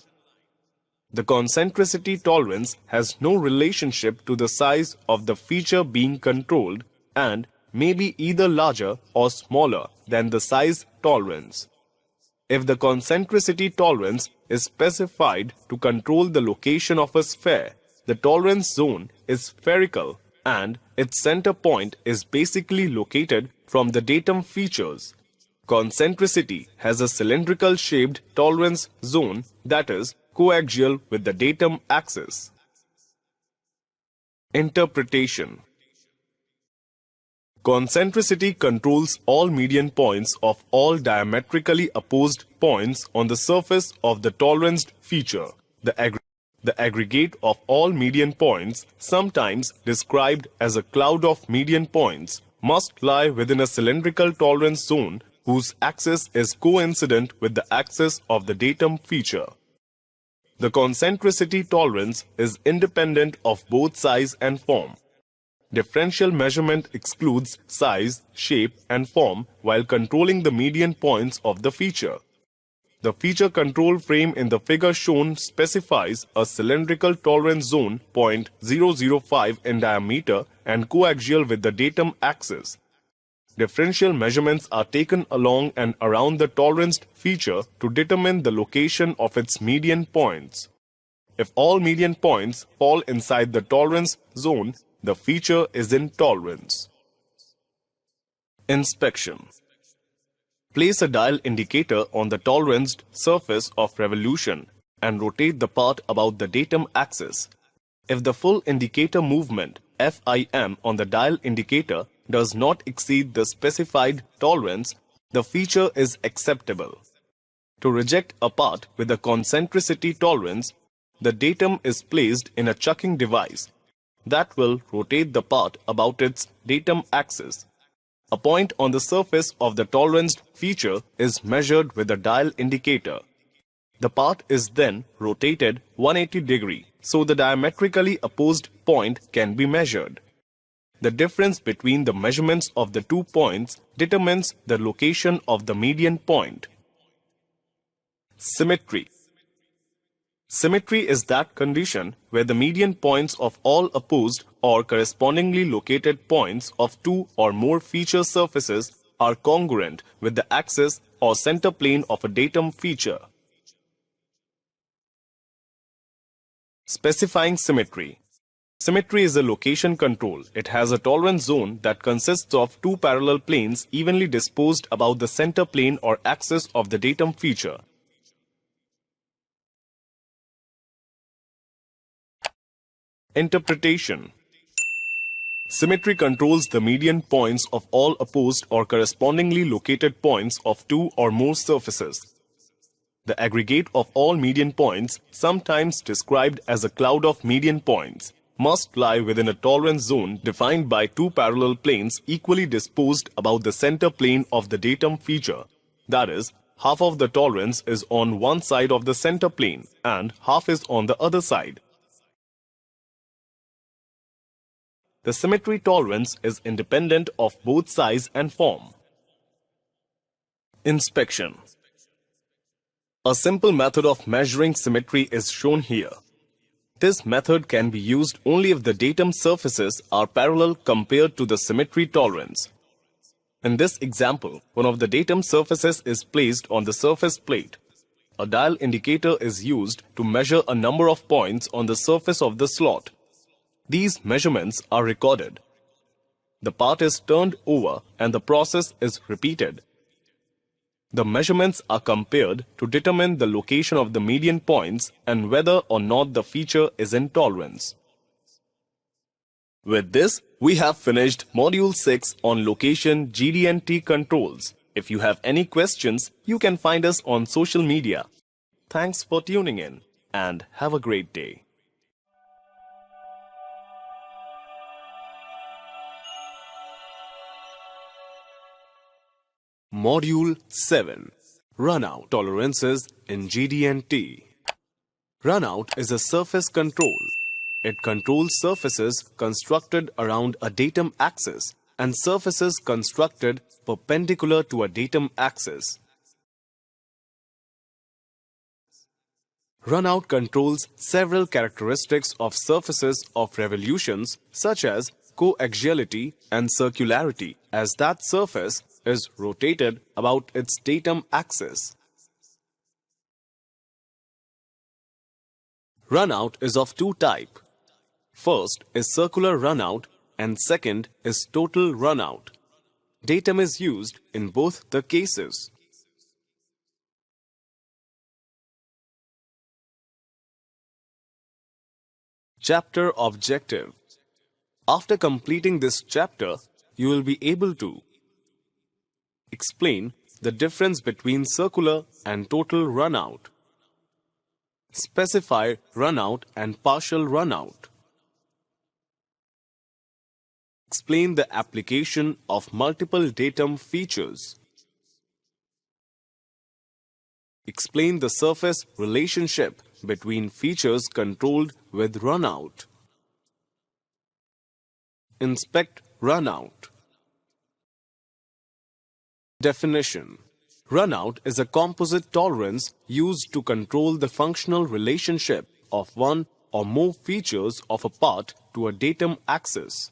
The concentricity tolerance has no relationship to the size of the feature being controlled and may be either larger or smaller than the size tolerance. If the concentricity tolerance is specified to control the location of a sphere, the tolerance zone is spherical and its center point is basically located from the datum features. Concentricity has a cylindrical shaped tolerance zone that is coaxial with the datum axis. Interpretation. Concentricity controls all median points of all diametrically opposed points on the surface of the toleranced feature. The aggregate of all median points, sometimes described as a cloud of median points, must lie within a cylindrical tolerance zone whose axis is coincident with the axis of the datum feature. The concentricity tolerance is independent of both size and form. Differential measurement excludes size, shape, and form while controlling the median points of the feature. The feature control frame in the figure shown specifies a cylindrical tolerance zone 0.005 in diameter and coaxial with the datum axis. Differential measurements are taken along and around the toleranced feature to determine the location of its median points. If all median points fall inside the tolerance zone, the feature is in tolerance. Inspection. Place a dial indicator on the toleranced surface of revolution and rotate the part about the datum axis. If the full indicator movement FIM on the dial indicator does not exceed the specified tolerance, the feature is acceptable. To reject a part with a concentricity tolerance, the datum is placed in a chucking device that will rotate the part about its datum axis. A point on the surface of the toleranced feature is measured with a dial indicator. The part is then rotated 180 degrees, so the diametrically opposed point can be measured. The difference between the measurements of the 2 points determines the location of the median point. Symmetry. Symmetry is that condition where the median points of all opposed or correspondingly located points of 2 or more feature surfaces are congruent with the axis or center plane of a datum feature. Specifying symmetry. Symmetry is a location control. It has a tolerance zone that consists of 2 parallel planes evenly disposed about the center plane or axis of the datum feature. Interpretation. Symmetry controls the median points of all opposed or correspondingly located points of 2 or more surfaces. The aggregate of all median points, sometimes described as a cloud of median points, must lie within a tolerance zone defined by 2 parallel planes equally disposed about the center plane of the datum feature. That is, half of the tolerance is on one side of the center plane and half is on the other side. The symmetry tolerance is independent of both size and form. Inspection. A simple method of measuring symmetry is shown here. This method can be used only if the datum surfaces are parallel compared to the symmetry tolerance. In this example, one of the datum surfaces is placed on the surface plate. a dial indicator is used to measure a number of points on the surface of the slot. These measurements are recorded. The part is turned over and the process is repeated. The measurements are compared to determine the location of the median points and whether or not the feature is in tolerance. With this, we have finished Module 6 on location GD&T controls. If you have any questions, you can find us on social media. Thanks for tuning in and have a great day. Module 7. Runout tolerances in GD&T. Runout is a surface control. It controls surfaces constructed around a datum axis and surfaces constructed perpendicular to a datum axis. Runout controls several characteristics of surfaces of revolutions such as coaxiality and circularity, as that surface is rotated about its datum axis. Runout is of two types. First is circular runout and second is total runout. Datum is used in both the cases. Chapter Objective. After completing this chapter, you will be able to explain the difference between circular and total runout, specify runout and partial runout, explain the application of multiple datum features, explain the surface relationship between features controlled with runout, inspect runout. Definition. Runout is a composite tolerance used to control the functional relationship of one or more features of a part to a datum axis.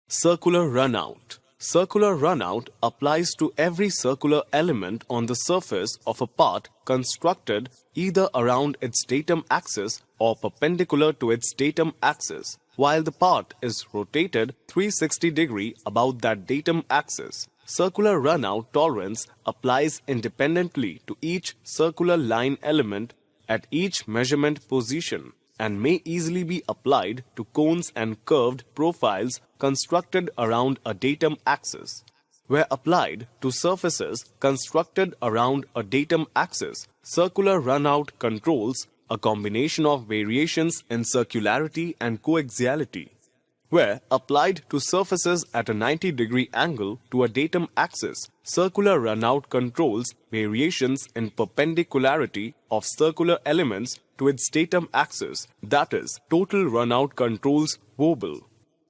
Circular runout. Circular runout applies to every circular element on the surface of a part constructed either around its datum axis or perpendicular to its datum axis, while the part is rotated 360 degrees about that datum axis. Circular runout tolerance applies independently to each circular line element at each measurement position and may easily be applied to cones and curved profiles constructed around a datum axis. Where applied to surfaces constructed around a datum axis, circular runout controls a combination of variations in circularity and coaxiality. Where applied to surfaces at a 90-degree angle to a datum axis, circular runout controls variations in perpendicularity of circular elements to its datum axis, that is, total runout controls wobble.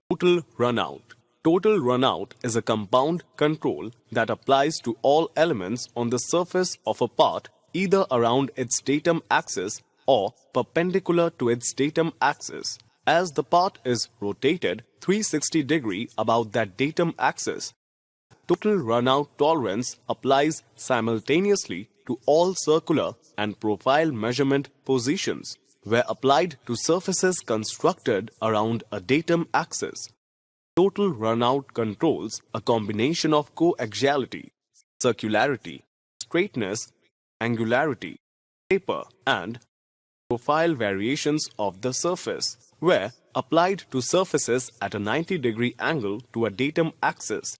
Total runout. Total runout is a compound control that applies to all elements on the surface of a part either around its datum axis or perpendicular to its datum axis. As the part is rotated 360 degrees about that datum axis, total runout tolerance applies simultaneously to all circular and profile measurement positions. Where applied to surfaces constructed around a datum axis, total runout controls a combination of coaxiality, circularity, straightness, angularity, taper, and profile variations of the surface. Where applied to surfaces at a 90-degree angle to a datum axis,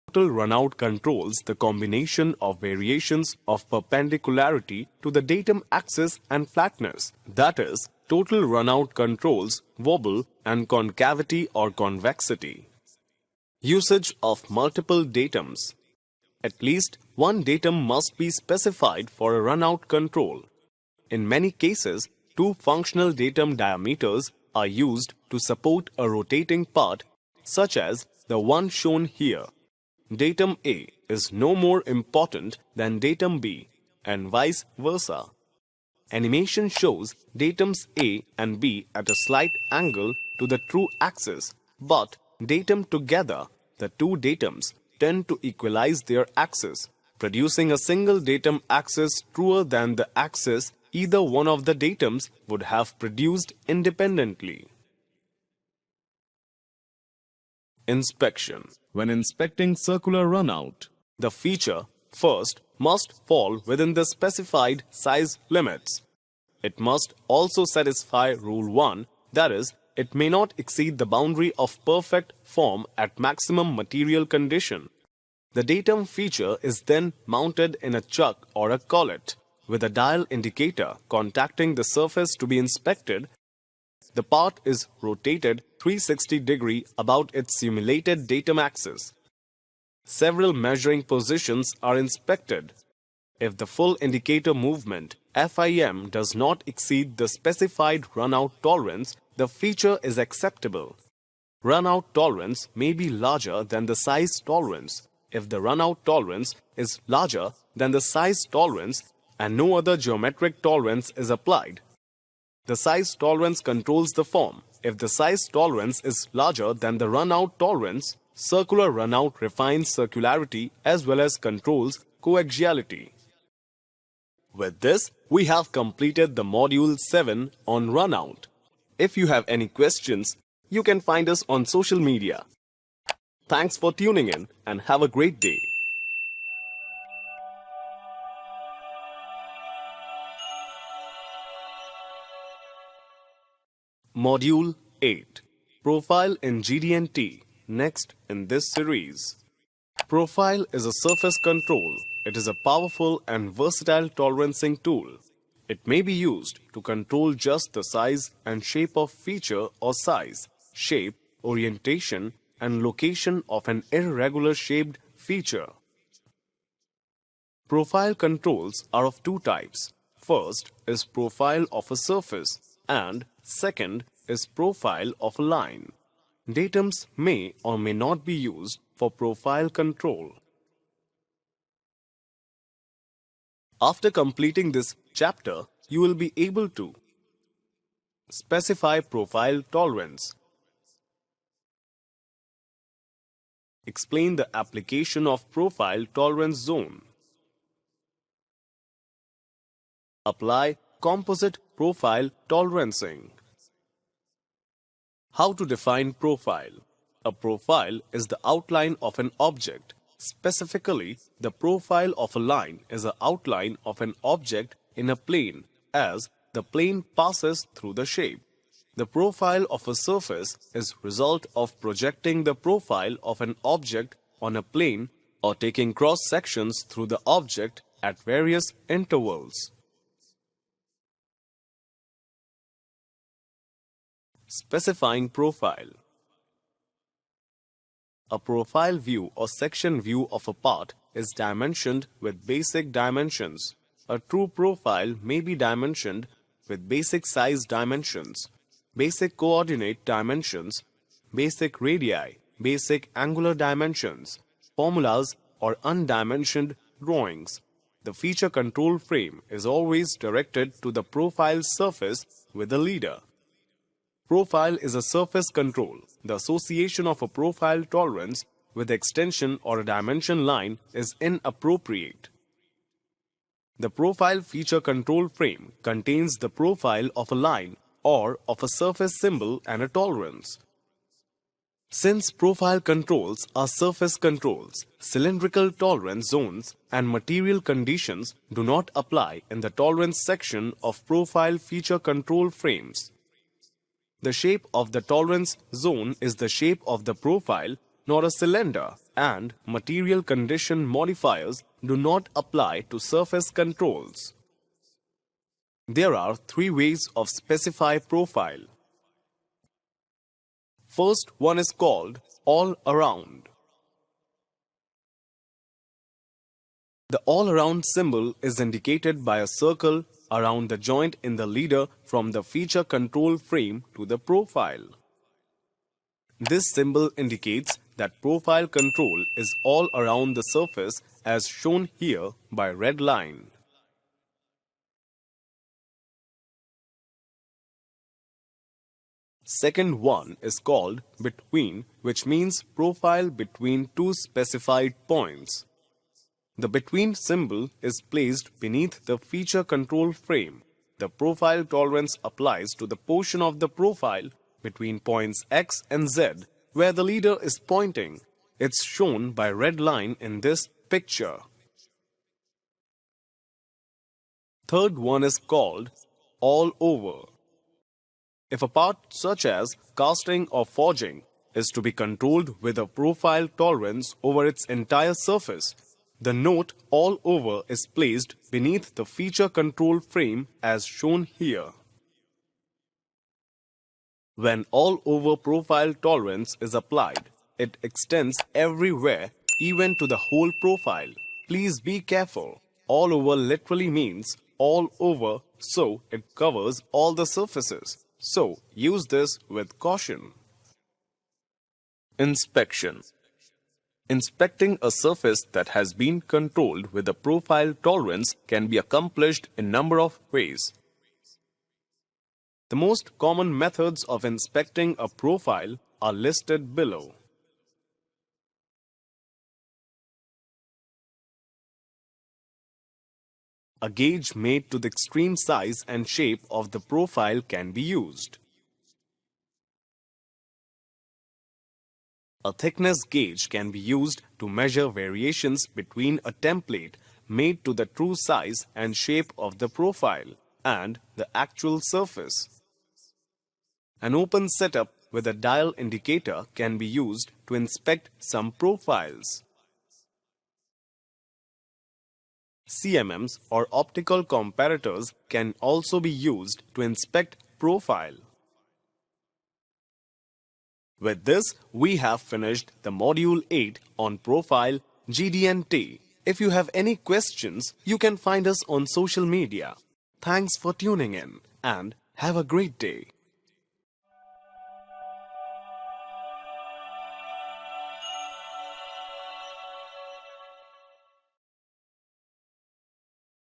total runout controls the combination of variations of perpendicularity to the datum axis and flatness. That is, total runout controls wobble and concavity or convexity. Usage of multiple datums. At least one datum must be specified for a runout control. In many cases, two functional datum diameters are used to support a rotating part, such as the one shown here. Datum A is no more important than datum B, and vice versa. Animation shows datums A and B at a slight angle to the true axis, but datum together, the two datums tend to equalize their axis. producing a single datum axis truer than the axis either one of the datums would have produced independently. Inspection. When inspecting circular runout, the feature first must fall within the specified size limits. It must also satisfy Rule 1, that is, it may not exceed the boundary of perfect form at maximum material condition. The datum feature is then mounted in a chuck or a collet, with a dial indicator contacting the surface to be inspected. The part is rotated 360 degree about its simulated datum axis. Several measuring positions are inspected. If the full indicator movement FIM does not exceed the specified runout tolerance, the feature is acceptable. Runout tolerance may be larger than the size tolerance if the runout tolerance is larger than the size tolerance and no other geometric tolerance is applied. The size tolerance controls the form. If the size tolerance is larger than the runout tolerance, circular runout refines circularity as well as controls coaxiality. With this, we have completed the Module 7 on runout. If you have any questions, you can find us on social media. Thanks for tuning in and have a great day. Module 8. Profile in GD&T. Next in this series. Profile is a surface control. It is a powerful and versatile tolerancing tool. It may be used to control just the size and shape of feature or size, shape, orientation, and location of an irregular shaped feature. Profile controls are of two types. First is profile of a surface and second is profile of a line. Datums may or may not be used for profile control. After completing this chapter, you will be able to specify profile tolerance, explain the application of profile tolerance zone, apply composite profile tolerancing. How to define profile? A profile is the outline of an object. Specifically, the profile of a line is the outline of an object in a plane as the plane passes through the shape. The profile of a surface is result of projecting the profile of an object on a plane or taking cross sections through the object at various intervals. Specifying profile. A profile view or section view of a part is dimensioned with basic dimensions. A true profile may be dimensioned with basic size dimensions, basic coordinate dimensions, basic radii, basic angular dimensions, formulas, or undimensioned drawings. The feature control frame is always directed to the profile surface with a leader. Profile is a surface control. The association of a profile tolerance with extension or a dimension line is inappropriate. The profile feature control frame contains the profile of a line or of a surface symbol and a tolerance. Since profile controls are surface controls, cylindrical tolerance zones and material conditions do not apply in the tolerance section of profile feature control frames. The shape of the tolerance zone is the shape of the profile, not a cylinder, and material condition modifiers do not apply to surface controls. There are three ways of specify profile. First one is called all around. The all around symbol is indicated by a circle around the joint in the leader from the feature control frame to the profile. This symbol indicates that profile control is all around the surface as shown here by red line. Second one is called between, which means profile between two specified points. The between symbol is placed beneath the feature control frame. The profile tolerance applies to the portion of the profile between points X and Z where the leader is pointing. It's shown by red line in this picture. Third one is called all over. If a part such as casting or forging is to be controlled with a profile tolerance over its entire surface, the note all over is placed beneath the feature control frame as shown here. When all over profile tolerance is applied, it extends everywhere, even to the whole profile. Please be careful. All over literally means all over, so it covers all the surfaces. So use this with caution. Inspection. Inspecting a surface that has been controlled with a profile tolerance can be accomplished in a number of ways. The most common methods of inspecting a profile are listed below. A gauge made to the extreme size and shape of the profile can be used. A thickness gauge can be used to measure variations between a template made to the true size and shape of the profile and the actual surface. An open setup with a dial indicator can be used to inspect some profiles. CMMs or optical comparators can also be used to inspect profile. With this, we have finished the Module 8 on Profile GD&T. If you have any questions, you can find us on social media. Thanks for tuning in and have a great day.